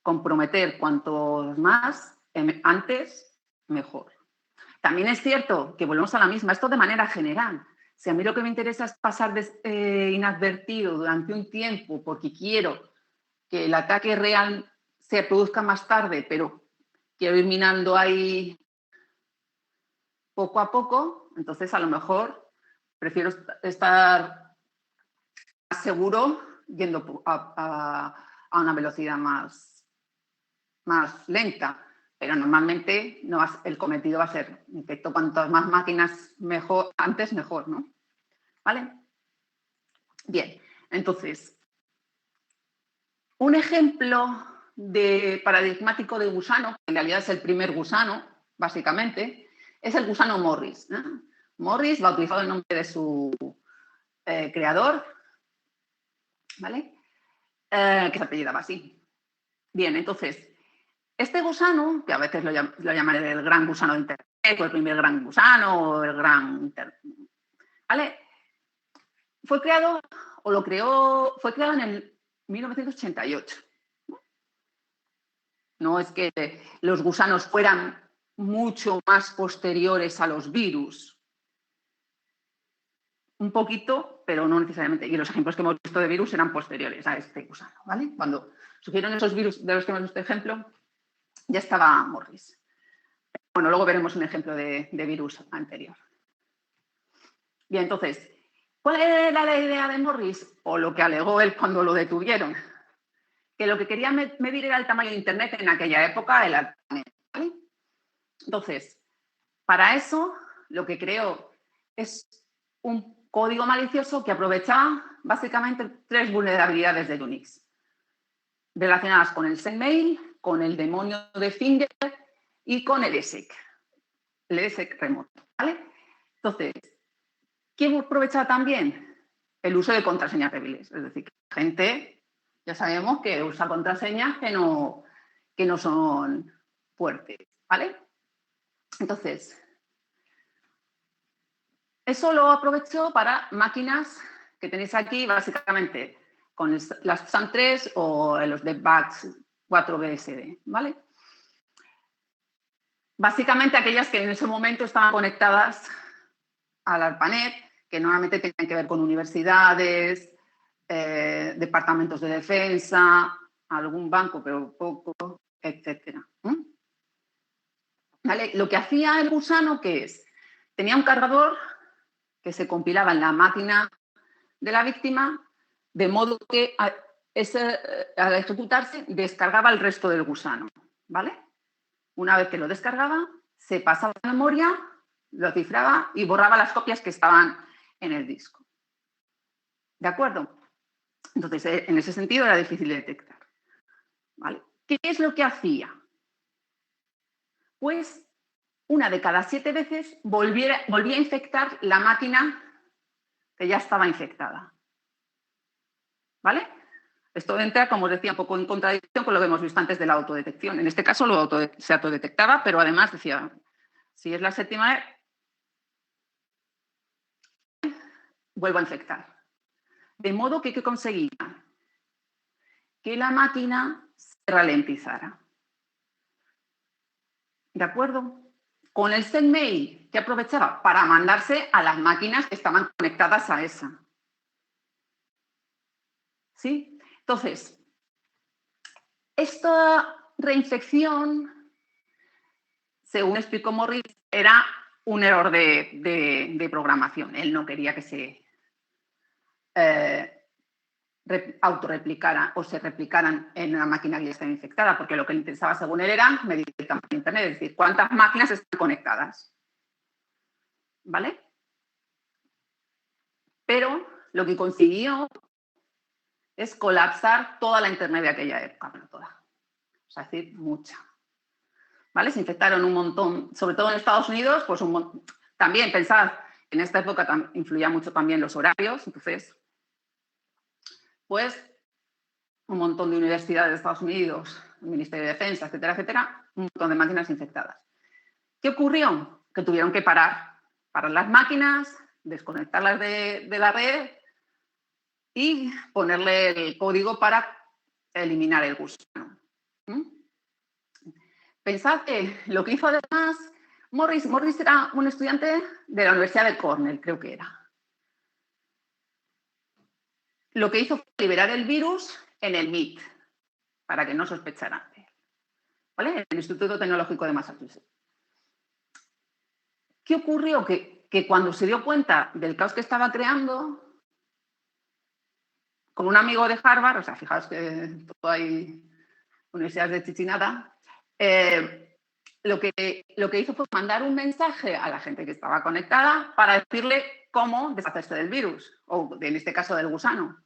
comprometer cuantos más antes, mejor. También es cierto que volvemos a la misma, esto de manera general. Si a mí lo que me interesa es pasar inadvertido durante un tiempo porque quiero que el ataque real se produzca más tarde, pero quiero ir minando ahí poco a poco, entonces a lo mejor prefiero estar más seguro yendo a una velocidad más lenta. Pero normalmente el cometido va a ser, en efecto, cuantas más máquinas mejor, antes mejor, ¿no? ¿Vale? Bien, entonces, un ejemplo paradigmático de gusano, que en realidad es el primer gusano, básicamente, es el gusano Morris, ¿no? Morris va utilizado el nombre de su creador, ¿vale? Que se apellidaba así. Bien, entonces, este gusano, que a veces lo llamaré el gran gusano de Internet, o el primer gran gusano, o el gran... ¿Vale? Fue creado en el 1988. No es que los gusanos fueran mucho más posteriores a los virus. Un poquito, pero no necesariamente. Y los ejemplos que hemos visto de virus eran posteriores a este gusano, ¿vale? Cuando surgieron esos virus de los que hemos visto ejemplo, ya estaba Morris. Bueno, luego veremos un ejemplo de virus anterior. Bien, entonces, ¿cuál era la idea de Morris? O lo que alegó él cuando lo detuvieron. Que lo que quería medir era el tamaño de Internet en aquella época, el ARPANET, ¿vale? Entonces, para eso, lo que creó es un código malicioso que aprovechaba básicamente 3 vulnerabilidades de Unix, relacionadas con el sendmail, con el demonio de Finger y con el ESEC remoto, ¿vale? Entonces, ¿quién aprovechaba también? El uso de contraseñas débiles, es decir, gente, ya sabemos que usa contraseñas que no son fuertes, ¿vale? Entonces, eso lo aprovechó para máquinas que tenéis aquí, básicamente, con las SAM3 o los DevBugs 4BSD, ¿vale? Básicamente aquellas que en ese momento estaban conectadas al ARPANET, que normalmente tenían que ver con universidades, departamentos de defensa, algún banco, pero poco, etc. ¿Vale? Lo que hacía el gusano, ¿qué es? Tenía un cargador que se compilaba en la máquina de la víctima, de modo que al ejecutarse descargaba el resto del gusano, ¿vale? Una vez que lo descargaba, se pasaba a la memoria, lo cifraba y borraba las copias que estaban en el disco. ¿De acuerdo? Entonces, en ese sentido era difícil de detectar. ¿Vale? ¿Qué es lo que hacía? Pues una de cada 7 veces volvía a infectar la máquina que ya estaba infectada. ¿Vale? Esto entra, como os decía, un poco en contradicción con lo que hemos visto antes de la autodetección. En este caso se autodetectaba, pero además decía, si es la 7ª vez, vuelvo a infectar. De modo que, ¿qué conseguía? Que la máquina se ralentizara. ¿De acuerdo? Con el sendmail, que aprovechaba para mandarse a las máquinas que estaban conectadas a esa. ¿Sí? Entonces, esta reinfección, según explicó Morris, era un error de programación. Él no quería que se autorreplicara o se replicaran en una máquina que ya estaba infectada, porque lo que le interesaba, según él, era medir el tamaño de Internet, es decir, cuántas máquinas están conectadas. ¿Vale? Pero lo que consiguió es colapsar toda la Internet de aquella época, pero toda. O sea, es decir, mucha. ¿Vale? Se infectaron un montón, sobre todo en Estados Unidos, pues también pensad, en esta época influía mucho también los horarios, entonces, pues un montón de universidades de Estados Unidos, el Ministerio de Defensa, etcétera, etcétera, un montón de máquinas infectadas. ¿Qué ocurrió? Que tuvieron que parar las máquinas, desconectarlas de la red y ponerle el código para eliminar el gusano. Pensad que lo que hizo además Morris era un estudiante de la Universidad de Cornell, creo que era. Lo que hizo fue liberar el virus en el MIT, para que no sospecharan de él, ¿vale? En el Instituto Tecnológico de Massachusetts. ¿Qué ocurrió? Que cuando se dio cuenta del caos que estaba creando, con un amigo de Harvard, o sea, fijaos que todo hay universidades de chichinata, lo que hizo fue mandar un mensaje a la gente que estaba conectada para decirle cómo deshacerse del virus, o en este caso del gusano.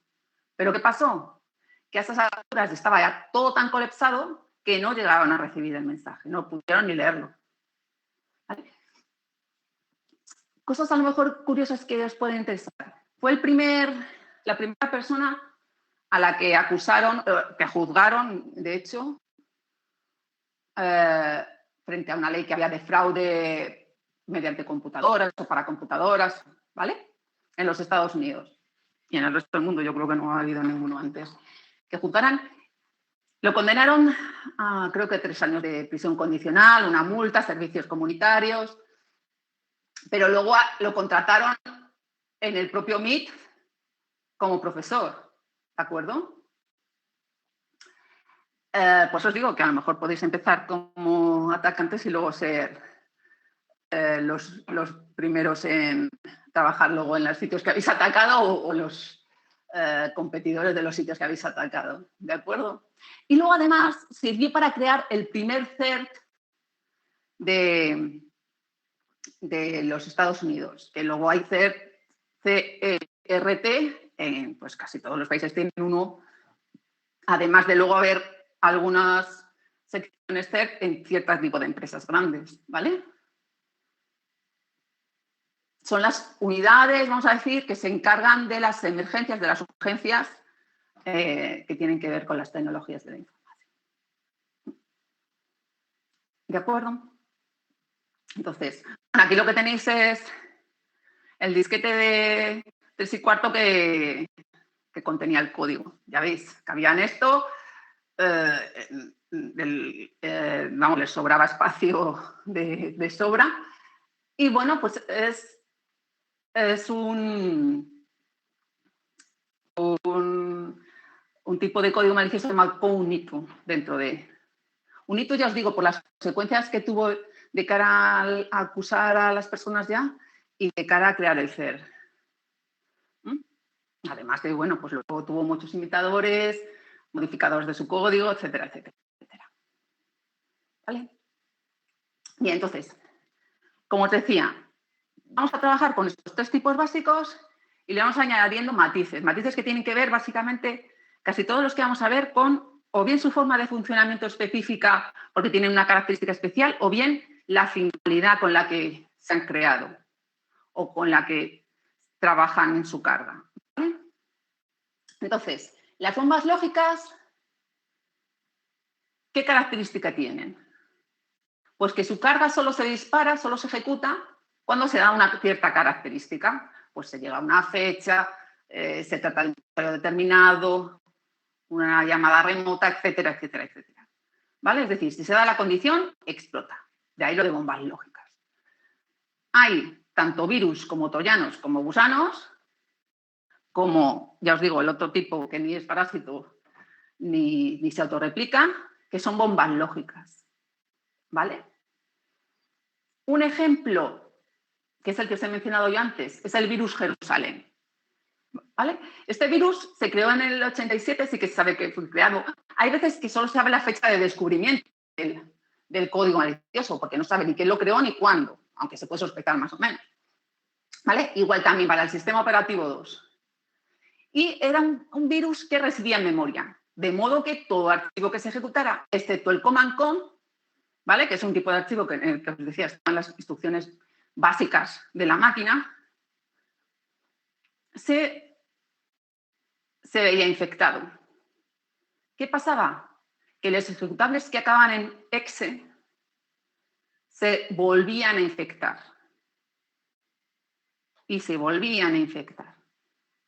¿Pero qué pasó? Que a esas alturas estaba ya todo tan colapsado que no llegaron a recibir el mensaje, no pudieron ni leerlo. ¿Vale? Cosas a lo mejor curiosas que os pueden interesar. Fue la primera persona a la que acusaron, que juzgaron, de hecho, frente a una ley que había de fraude mediante computadoras o para computadoras, ¿vale? En los Estados Unidos. Y en el resto del mundo yo creo que no ha habido ninguno antes. Que juzgaran, lo condenaron a creo que 3 años de prisión condicional, una multa, servicios comunitarios, pero luego lo contrataron en el propio MIT como profesor, ¿de acuerdo? Pues os digo que a lo mejor podéis empezar como atacantes y luego ser los primeros en trabajar luego en los sitios que habéis atacado o los competidores de los sitios que habéis atacado, ¿de acuerdo? Y luego además sirvió para crear el primer CERT de los Estados Unidos, que luego hay CERT, pues casi todos los países tienen uno, además de luego haber algunas secciones CERT en ciertos tipos de empresas grandes, ¿vale? Son las unidades, vamos a decir, que se encargan de las emergencias, de las urgencias que tienen que ver con las tecnologías de la información. ¿De acuerdo? Entonces, aquí lo que tenéis es el disquete de 3 1/4 que contenía el código. Ya veis, cabía en esto, vamos, les sobraba espacio de sobra. Y bueno, pues es un tipo de código malicioso llamado Counito dentro de... Unito, ya os digo, por las consecuencias que tuvo de cara a acusar a las personas ya y de cara a crear el CER. Además de, bueno, pues luego tuvo muchos imitadores, modificadores de su código, etcétera, etcétera, etcétera. ¿Vale? Bien, entonces, como os decía, vamos a trabajar con estos 3 tipos básicos y le vamos añadiendo matices. Matices que tienen que ver básicamente, casi todos los que vamos a ver, con o bien su forma de funcionamiento específica porque tienen una característica especial o bien la finalidad con la que se han creado o con la que trabajan en su carga. ¿Vale? Entonces, las bombas lógicas, ¿qué característica tienen? Pues que su carga solo se dispara, solo se ejecuta cuando se da una cierta característica. Pues se llega a una fecha, se trata de un usuario determinado, una llamada remota, etcétera, etcétera, etcétera. ¿Vale? Es decir, si se da la condición, explota. De ahí lo de bombas lógicas. Hay tanto virus como troyanos como gusanos, como, ya os digo, el otro tipo que ni es parásito ni se autorreplica, que son bombas lógicas. ¿Vale? Un ejemplo, que es el que os he mencionado yo antes, es el virus Jerusalén. ¿Vale? Este virus se creó en el 87, sí que se sabe que fue creado. Hay veces que solo se sabe la fecha de descubrimiento del código malicioso, porque no sabe ni quién lo creó ni cuándo, aunque se puede sospechar más o menos. ¿Vale? Igual también para el sistema operativo 2. Y era un virus que residía en memoria, de modo que todo archivo que se ejecutara, excepto el command con, ¿vale? Que es un tipo de archivo que os decía, están las instrucciones básicas de la máquina, se veía infectado. ¿Qué pasaba? Que los ejecutables que acaban en exe se volvían a infectar. y se volvían a infectar.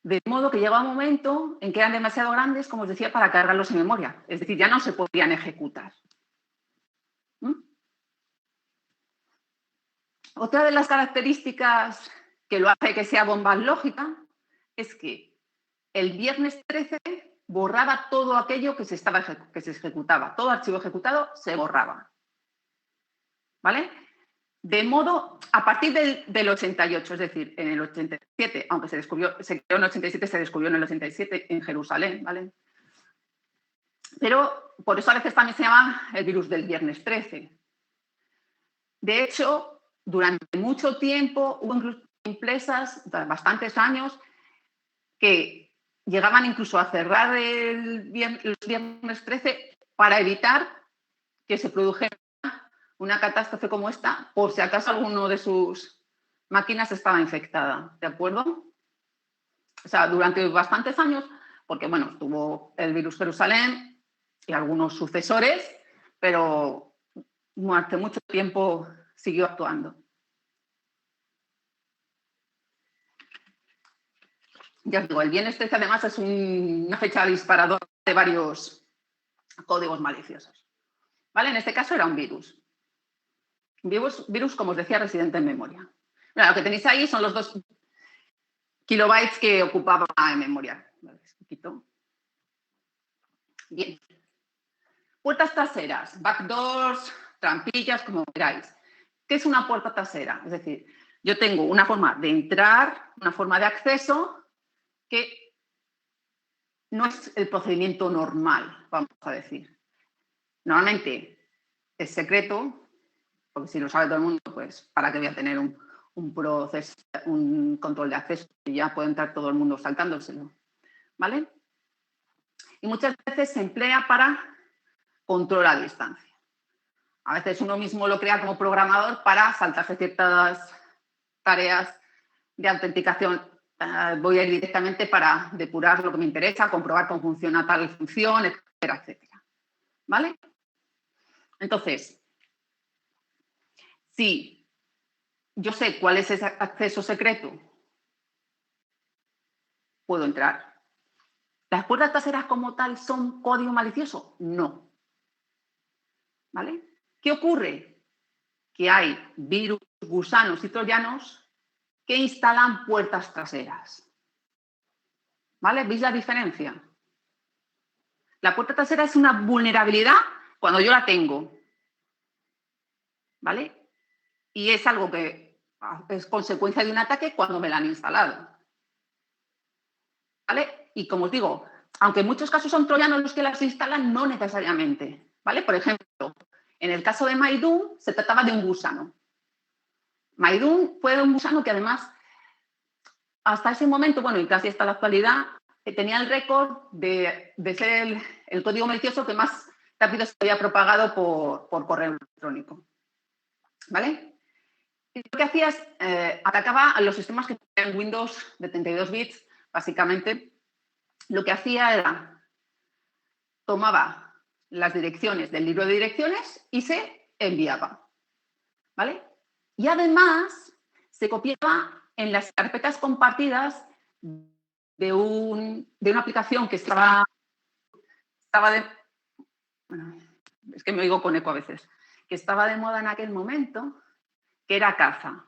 De modo que llegaba un momento en que eran demasiado grandes, como os decía, para cargarlos en memoria. Es decir, ya no se podían ejecutar. Otra de las características que lo hace que sea bomba lógica es que el viernes 13 borraba todo aquello que se ejecutaba. Todo archivo ejecutado se borraba. ¿Vale? De modo, a partir del 88, es decir, en el 87, aunque se creó en el 87, se descubrió en el 87 en Jerusalén, ¿vale? Pero por eso a veces también se llama el virus del viernes 13. De hecho, durante mucho tiempo hubo incluso empresas, bastantes años, que llegaban incluso a cerrar los viernes 13 para evitar que se produjera una catástrofe como esta, por si acaso alguno de sus máquinas estaba infectada, ¿de acuerdo? O sea, durante bastantes años, porque bueno, estuvo el virus Jerusalén y algunos sucesores, pero durante mucho tiempo siguió actuando. Ya os digo, el viernes 13 además es una fecha disparadora de varios códigos maliciosos. ¿Vale? En este caso era un virus. Virus, como os decía, residente en memoria. Mira, lo que tenéis ahí son los 2 kilobytes que ocupaba en memoria. Vale, bien. Puertas traseras, backdoors, trampillas, como queráis. ¿Qué es una puerta trasera? Es decir, yo tengo una forma de entrar, una forma de acceso que no es el procedimiento normal, vamos a decir. Normalmente es secreto, porque si lo sabe todo el mundo, pues ¿para qué voy a tener un proceso, un control de acceso y ya puede entrar todo el mundo saltándoselo? ¿Vale? Y muchas veces se emplea para control a distancia. A veces uno mismo lo crea como programador para saltarse ciertas tareas de autenticación. Voy a ir directamente para depurar lo que me interesa, comprobar cómo funciona tal función, etcétera, etcétera. ¿Vale? Entonces, si yo sé cuál es ese acceso secreto, puedo entrar. ¿Las puertas traseras como tal son código malicioso? No. ¿Vale? ¿Qué ocurre? Que hay virus, gusanos y troyanos que instalan puertas traseras. ¿Vale? ¿Veis la diferencia? La puerta trasera es una vulnerabilidad cuando yo la tengo. ¿Vale? Y es algo que es consecuencia de un ataque cuando me la han instalado. ¿Vale? Y como os digo, aunque en muchos casos son troyanos los que las instalan, no necesariamente. ¿Vale? Por ejemplo, en el caso de Maidun se trataba de un gusano. Maidun fue un gusano que además, hasta ese momento, bueno, y casi hasta la actualidad, tenía el récord de ser el código malicioso que más rápido se había propagado por correo electrónico. ¿Vale? Y lo que hacía es, atacaba a los sistemas que tenían Windows de 32 bits, básicamente. Lo que hacía era, tomaba las direcciones del libro de direcciones y se enviaba. ¿Vale? Y además se copiaba en las carpetas compartidas de una aplicación que estaba de... Bueno, es que me oigo con eco a veces. Que estaba de moda en aquel momento, que era Caza.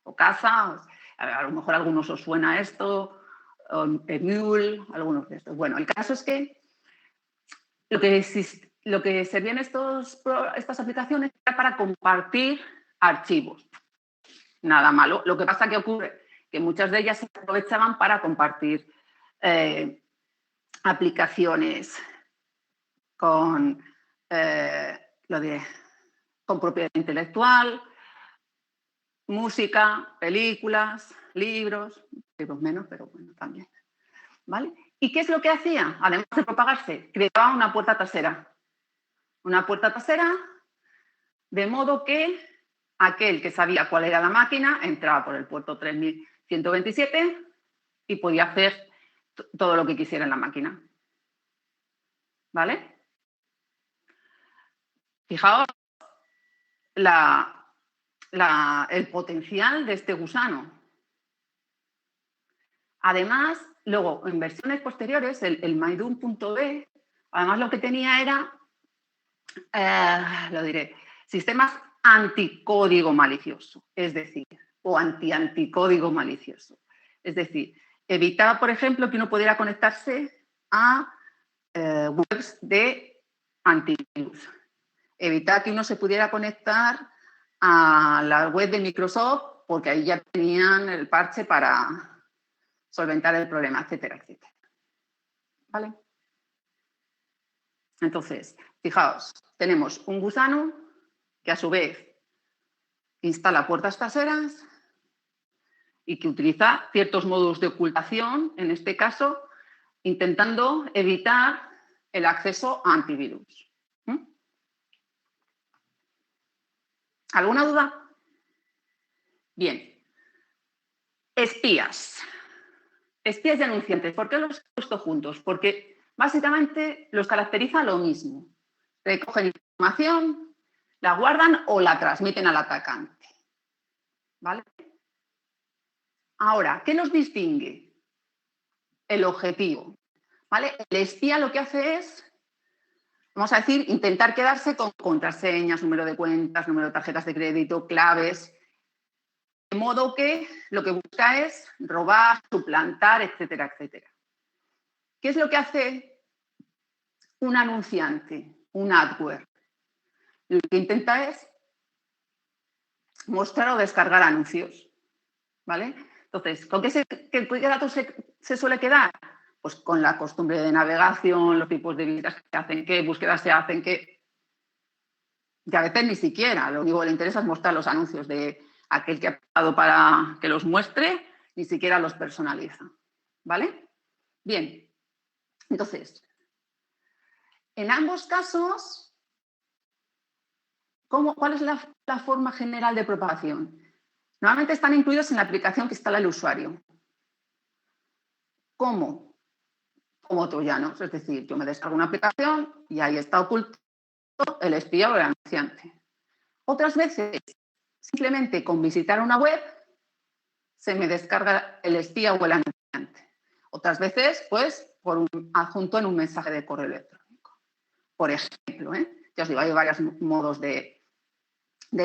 O Caza, a lo mejor a algunos os suena esto, Emule, algunos de estos. Bueno, el caso es que lo que servían estas aplicaciones era para compartir archivos. Nada malo. Lo que pasa que ocurre que muchas de ellas se aprovechaban para compartir aplicaciones con propiedad intelectual, música, películas, libros menos, pero bueno, también. ¿Vale? ¿Y qué es lo que hacía? Además de propagarse, creaba una puerta trasera. Una puerta trasera de modo que aquel que sabía cuál era la máquina entraba por el puerto 3127 y podía hacer todo lo que quisiera en la máquina. ¿Vale? Fijaos el potencial de este gusano. Además, luego, en versiones posteriores, el mydoom.b, además lo que tenía era, lo diré, sistemas anticódigo malicioso, es decir, o anticódigo malicioso. Es decir, evitaba, por ejemplo, que uno pudiera conectarse a webs de antivirus. Evitaba que uno se pudiera conectar a la web de Microsoft porque ahí ya tenían el parche para solventar el problema, etcétera, etcétera. ¿Vale? Entonces, fijaos, tenemos un gusano que a su vez instala puertas traseras y que utiliza ciertos modos de ocultación, en este caso, intentando evitar el acceso a antivirus. ¿Alguna duda? Bien. Espías. Espías y anunciantes. ¿Por qué los he puesto juntos? Porque básicamente los caracteriza lo mismo. Recogen información, la guardan o la transmiten al atacante. ¿Vale? Ahora, ¿qué nos distingue? El objetivo. ¿Vale? El espía lo que hace es, vamos a decir, intentar quedarse con contraseñas, número de cuentas, número de tarjetas de crédito, claves, de modo que lo que busca es robar, suplantar, etcétera, etcétera. ¿Qué es lo que hace un anunciante, un adware? Lo que intenta es mostrar o descargar anuncios. ¿Vale? Entonces, ¿con qué datos se suele quedar? Pues con la costumbre de navegación, los tipos de visitas que se hacen, qué búsquedas se hacen, que a veces ni siquiera, lo único que le interesa es mostrar los anuncios de aquel que ha pagado para que los muestre, ni siquiera los personaliza. ¿Vale? Bien, entonces, en ambos casos, ¿cuál es la forma general de propagación? Normalmente están incluidos en la aplicación que instala el usuario. ¿Cómo? Como troyanos, es decir, yo me descargo una aplicación y ahí está oculto el espía o el anunciante. Otras veces, simplemente con visitar una web, se me descarga el espía o el anunciante. Otras veces, pues, adjunto en un mensaje de correo electrónico. Por ejemplo, ya os digo, hay varios modos de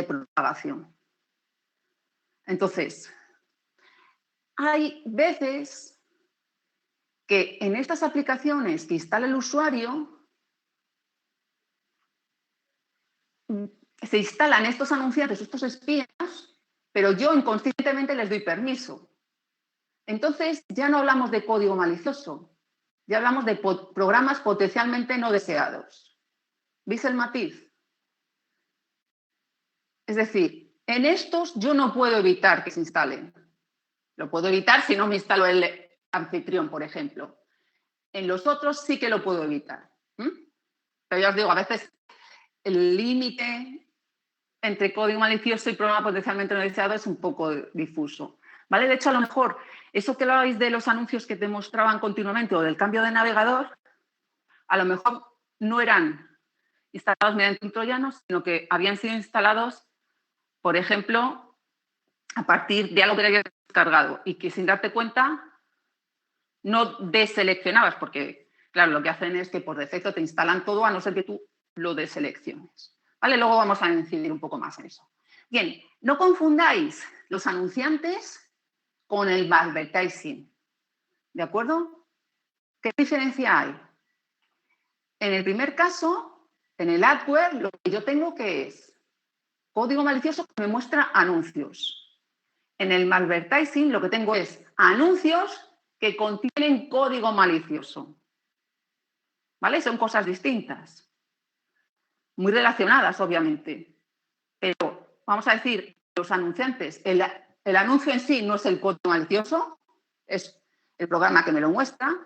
propagación. Entonces, hay veces que en estas aplicaciones que instala el usuario se instalan estos anunciantes, estos espías, pero yo inconscientemente les doy permiso. Entonces ya no hablamos de código malicioso, ya hablamos de programas potencialmente no deseados. ¿Veis el matiz? Es decir, en estos yo no puedo evitar que se instalen. Lo puedo evitar si no me instalo el anfitrión, por ejemplo. En los otros sí que lo puedo evitar. Pero ya os digo, a veces el límite entre código malicioso y programa potencialmente no deseado es un poco difuso. ¿Vale? De hecho, a lo mejor, eso que habláis de los anuncios que te mostraban continuamente o del cambio de navegador, a lo mejor no eran instalados mediante un troyano, sino que habían sido instalados, por ejemplo, a partir de algo que te habías descargado y que sin darte cuenta no deseleccionabas, porque, claro, lo que hacen es que por defecto te instalan todo a no ser que tú lo deselecciones. ¿Vale? Luego vamos a incidir un poco más en eso. Bien, no confundáis los anunciantes con el malvertising. ¿De acuerdo? ¿Qué diferencia hay? En el primer caso, en el adware, lo que yo tengo que es código malicioso que me muestra anuncios. En el malvertising lo que tengo es anuncios que contienen código malicioso. ¿Vale? Son cosas distintas. Muy relacionadas, obviamente. Pero vamos a decir, los anunciantes, el anuncio en sí no es el código malicioso, es el programa que me lo muestra.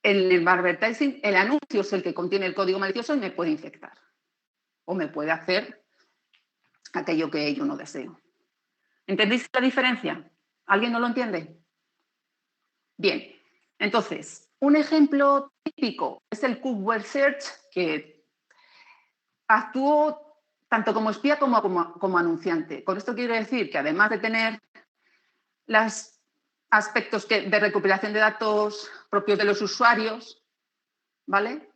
En el advertising, el anuncio es el que contiene el código malicioso y me puede infectar. O me puede hacer aquello que yo no deseo. ¿Entendéis la diferencia? ¿Alguien no lo entiende? Bien, entonces, un ejemplo típico es el Cookware Search, que actuó tanto como espía como anunciante. Con esto quiero decir que además de tener las aspectos de recuperación de datos propios de los usuarios, ¿vale?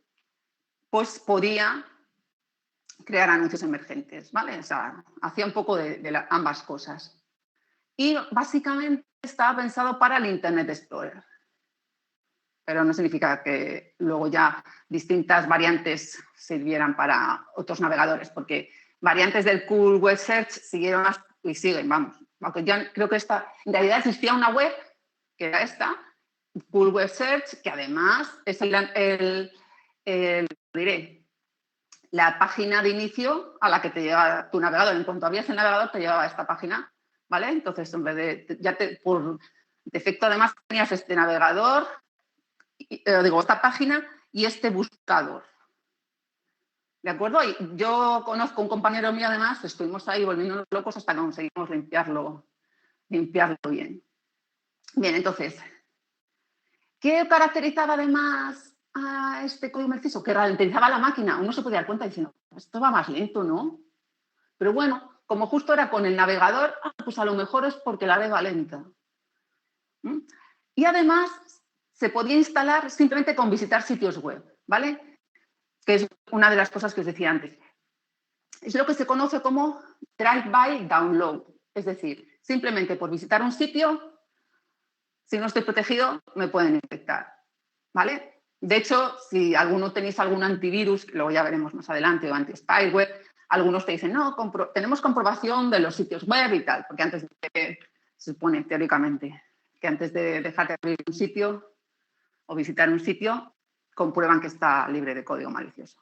Pues podía crear anuncios emergentes, ¿vale? O sea, hacía un poco de ambas cosas. Y básicamente estaba pensado para el Internet Explorer. Pero no significa que luego ya distintas variantes sirvieran para otros navegadores, porque variantes del Cool Web Search siguieron y siguen, vamos. Aunque ya creo que en realidad existía una web, que era esta, Cool Web Search, que además es la página de inicio a la que te lleva tu navegador. En cuanto abrías el navegador, te llevaba a esta página, ¿vale? Entonces, en vez de, por defecto, además, tenías este navegador, esta página y este buscador. ¿De acuerdo? Y yo conozco un compañero mío, además, estuvimos ahí volviéndonos locos hasta que conseguimos limpiarlo bien. Bien, entonces, ¿qué caracterizaba además a este código malicioso? Que ralentizaba la máquina. Uno se podía dar cuenta diciendo, esto va más lento, ¿no? Pero bueno, como justo era con el navegador, pues a lo mejor es porque la red va lenta. Y además se podía instalar simplemente con visitar sitios web, ¿vale? Que es una de las cosas que os decía antes. Es lo que se conoce como drive-by download. Es decir, simplemente por visitar un sitio, si no estoy protegido, me pueden infectar, ¿vale? De hecho, si alguno tenéis algún antivirus, luego ya veremos más adelante, o anti-spyware, algunos te dicen, no, tenemos comprobación de los sitios web y tal, porque antes se supone, teóricamente, que antes de dejar de abrir un sitio o visitar un sitio, comprueban que está libre de código malicioso.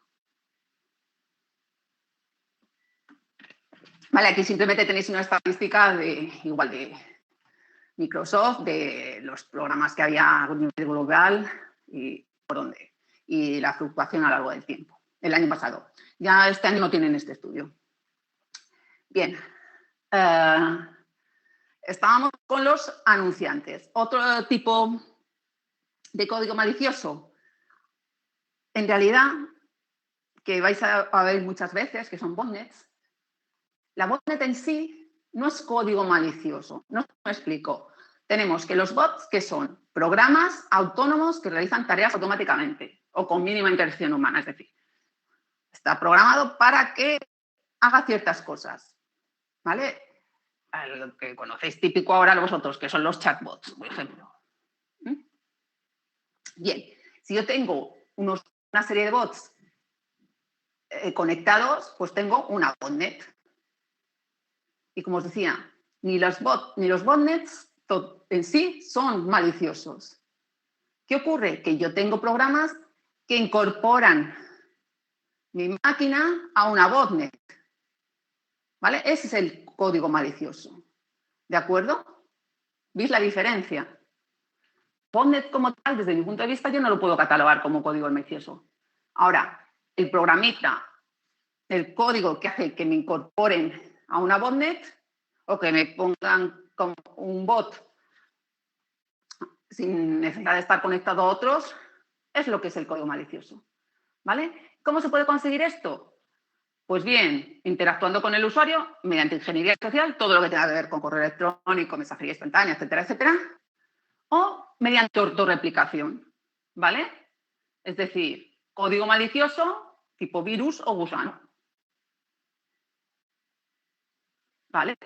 Vale, aquí simplemente tenéis una estadística igual de Microsoft, de los programas que había a nivel global y por dónde, y la fluctuación a lo largo del tiempo. El año pasado. Ya este año no tienen este estudio. Bien. Estábamos con los anunciantes. Otro tipo de código malicioso, en realidad, que vais a ver muchas veces, que son botnets. La botnet en sí no es código malicioso. No me explico. Tenemos que los bots, que son programas autónomos que realizan tareas automáticamente o con mínima interacción humana. Es decir, está programado para que haga ciertas cosas. ¿Vale? Lo que conocéis típico ahora vosotros, que son los chatbots, por ejemplo. Bien, si yo tengo una serie de bots conectados, pues tengo una botnet. Y como os decía, ni los botnets en sí son maliciosos. ¿Qué ocurre? Que yo tengo programas que incorporan mi máquina a una botnet. ¿Vale? Ese es el código malicioso. ¿De acuerdo? ¿Veis la diferencia? Botnet como tal, desde mi punto de vista, yo no lo puedo catalogar como código malicioso. Ahora, el programita, el código que hace que me incorporen a una botnet o que me pongan como un bot sin necesidad de estar conectado a otros, es lo que es el código malicioso. ¿Vale? ¿Cómo se puede conseguir esto? Pues bien, interactuando con el usuario mediante ingeniería social, todo lo que tenga que ver con correo electrónico, mensajería instantánea, etcétera, etcétera, o mediante autorreplicación, ¿vale? Es decir, código malicioso tipo virus o gusano. ¿Vale?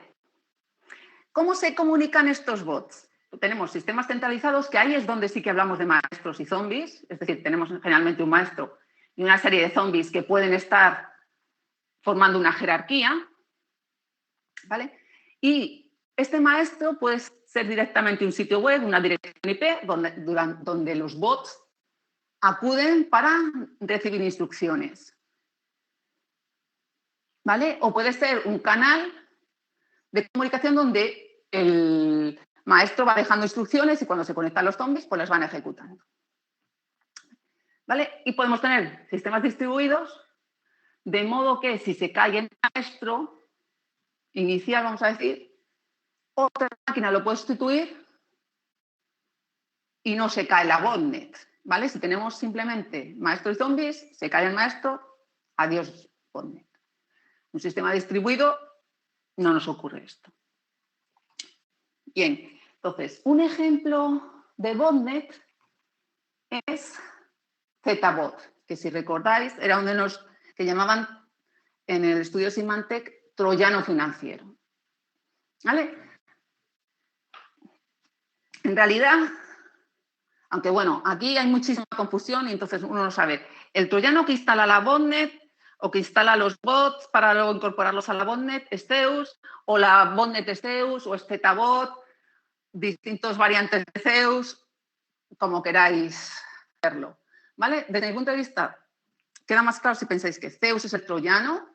¿Cómo se comunican estos bots? Tenemos sistemas centralizados, que ahí es donde sí que hablamos de maestros y zombies, es decir, tenemos generalmente un maestro y una serie de zombies que pueden estar formando una jerarquía, ¿vale? Y este maestro puede ser directamente un sitio web, una dirección IP, donde los bots acuden para recibir instrucciones, ¿vale? O puede ser un canal de comunicación donde el maestro va dejando instrucciones y cuando se conectan los zombies, pues las van ejecutando. ¿Vale? Y podemos tener sistemas distribuidos de modo que si se cae el maestro inicial, vamos a decir, otra máquina lo puede sustituir y no se cae la botnet. ¿Vale? Si tenemos simplemente maestro y zombies, se cae el maestro, adiós botnet. Un sistema distribuido no nos ocurre esto. Bien, Entonces, un ejemplo de botnet es ZBot, que si recordáis era uno de los que llamaban en el estudio Symantec troyano financiero. ¿Vale? En realidad, aunque bueno, aquí hay muchísima confusión y entonces uno no sabe. El troyano que instala la botnet o que instala los bots para luego incorporarlos a la botnet es Zeus, o la botnet es Zeus, o es ZBot, distintos variantes de Zeus, como queráis verlo. ¿Vale? Desde mi punto de vista, queda más claro si pensáis que Zeus es el troyano,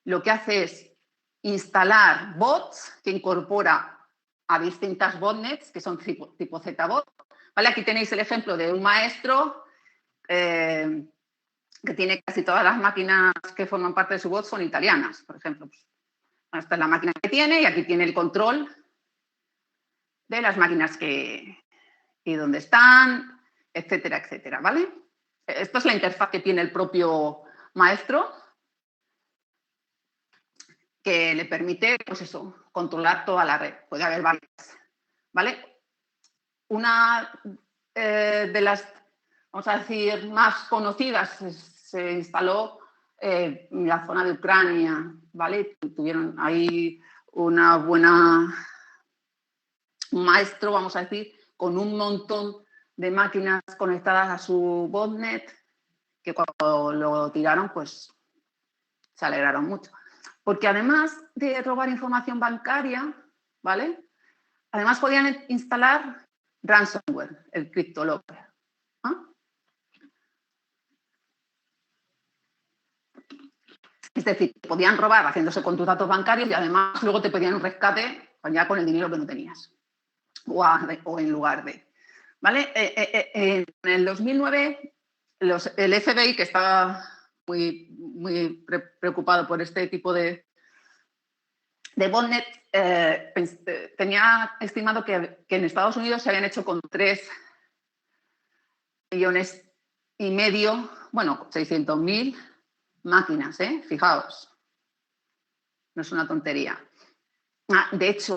lo que hace es instalar bots que incorpora a distintas botnets, que son tipo ZBot. ¿Vale? Aquí tenéis el ejemplo de un maestro que tiene casi todas las máquinas que forman parte de su bot son italianas, por ejemplo. Pues, esta es la máquina que tiene y aquí tiene el control de las máquinas y dónde están, etcétera, etcétera, ¿vale? Esta es la interfaz que tiene el propio maestro, que le permite, pues eso, controlar toda la red. Puede haber varias, ¿vale? Una de las, vamos a decir, más conocidas se instaló en la zona de Ucrania, ¿vale? Tuvieron ahí una buena maestro, vamos a decir, con un montón de máquinas conectadas a su botnet, que cuando lo tiraron, pues se alegraron mucho. Porque además de robar información bancaria, ¿vale? Además podían instalar ransomware, el CryptoLocker. ¿Ah? Es decir, podían robar haciéndose con tus datos bancarios y además luego te pedían un rescate ya con el dinero que no tenías. O en lugar de. ¿Vale? En el 2009, el FBI, que estaba muy preocupado por este tipo de botnet, tenía estimado que en Estados Unidos se habían hecho con 3,5 millones, bueno, 600.000 máquinas, fijaos. No es una tontería. De hecho,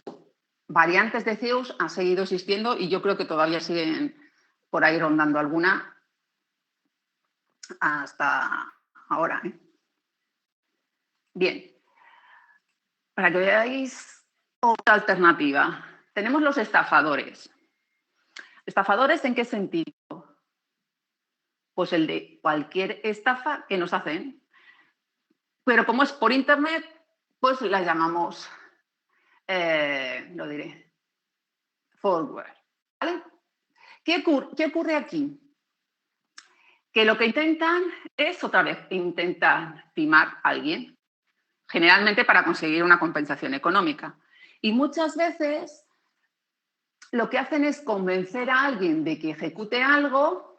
variantes de Zeus han seguido existiendo y yo creo que todavía siguen por ahí rondando alguna hasta ahora. Bien, para que veáis otra alternativa. Tenemos los estafadores. ¿Estafadores en qué sentido? Pues el de cualquier estafa que nos hacen. Pero como es por internet, pues la llamamos, lo diré, forward. ¿Vale? ¿Qué ocurre aquí? Que lo que intentan es, otra vez, intentar timar a alguien, generalmente para conseguir una compensación económica. Y muchas veces lo que hacen es convencer a alguien de que ejecute algo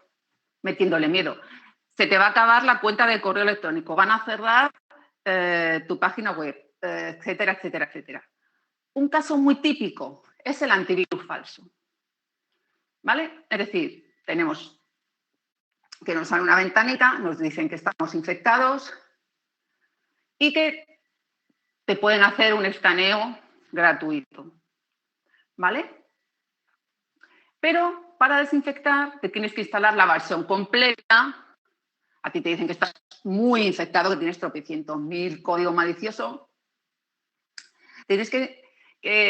metiéndole miedo. Se te va a acabar la cuenta de correo electrónico, van a cerrar tu página web, etcétera, etcétera, etcétera. Un caso muy típico es el antivirus falso. ¿Vale? Es decir, tenemos que nos sale una ventanita, nos dicen que estamos infectados y que te pueden hacer un escaneo gratuito. ¿Vale? Pero para desinfectar te tienes que instalar la versión completa. A ti te dicen que estás muy infectado, que tienes tropecientos mil código malicioso. Tienes que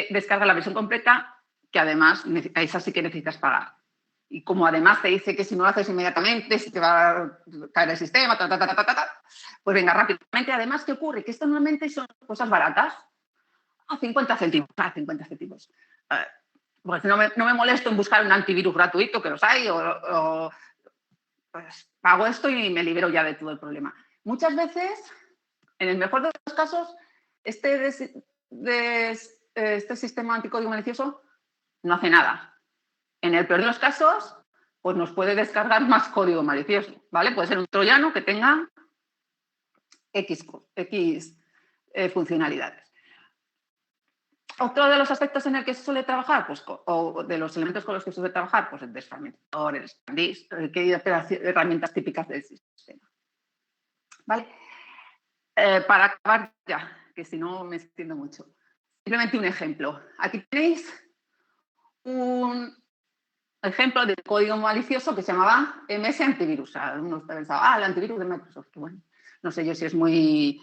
descargar la versión completa, que además esa sí que necesitas pagar. Y como además te dice que si no lo haces inmediatamente, se te va a caer el sistema, pues venga, rápidamente. Además, ¿qué ocurre? Que esto normalmente son cosas baratas. 50 céntimos. 50 céntimos. Pues no me molesto en buscar un antivirus gratuito, que los hay, o pues pago esto y me libero ya de todo el problema. Muchas veces, en el mejor de los casos, este sistema anticódigo malicioso no hace nada. En el peor de los casos, pues nos puede descargar más código malicioso, ¿vale? Puede ser un troyano que tenga X funcionalidades. Otro de los aspectos en el que se suele trabajar, pues, o de los elementos con los que se suele trabajar, pues el desfragmentador, el ScanDisk, que herramientas típicas del sistema. ¿Vale? Para acabar ya, que si no me extiendo mucho. Simplemente un ejemplo. Aquí tenéis un ejemplo de código malicioso que se llamaba MS Antivirus. Uno pensaba, el antivirus de Microsoft. Bueno, no sé yo si es muy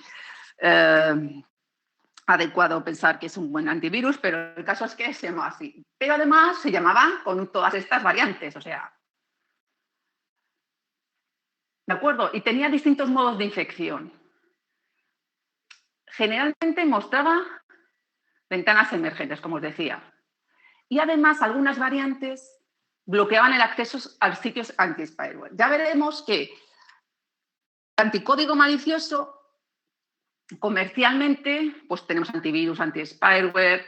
adecuado pensar que es un buen antivirus, pero el caso es que se llamaba así. Pero además se llamaba con todas estas variantes, o sea. ¿De acuerdo? Y tenía distintos modos de infección. Generalmente mostraba ventanas emergentes, como os decía. Y además algunas variantes bloqueaban el acceso a sitios anti-spyware. Ya veremos que el anticódigo malicioso, comercialmente, pues tenemos antivirus, anti-spyware,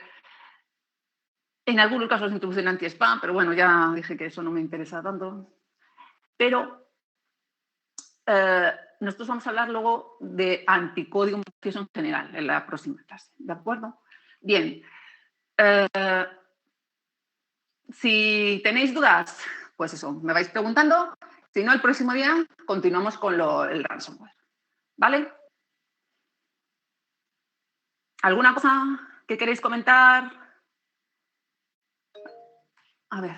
en algunos casos introducen anti-spam, pero bueno, ya dije que eso no me interesa tanto. Pero nosotros vamos a hablar luego de anticódigo malicioso en general, en la próxima clase, ¿de acuerdo? Bien. Si tenéis dudas, pues eso, me vais preguntando. Si no, el próximo día continuamos con el ransomware. ¿Vale? ¿Alguna cosa que queréis comentar? A ver.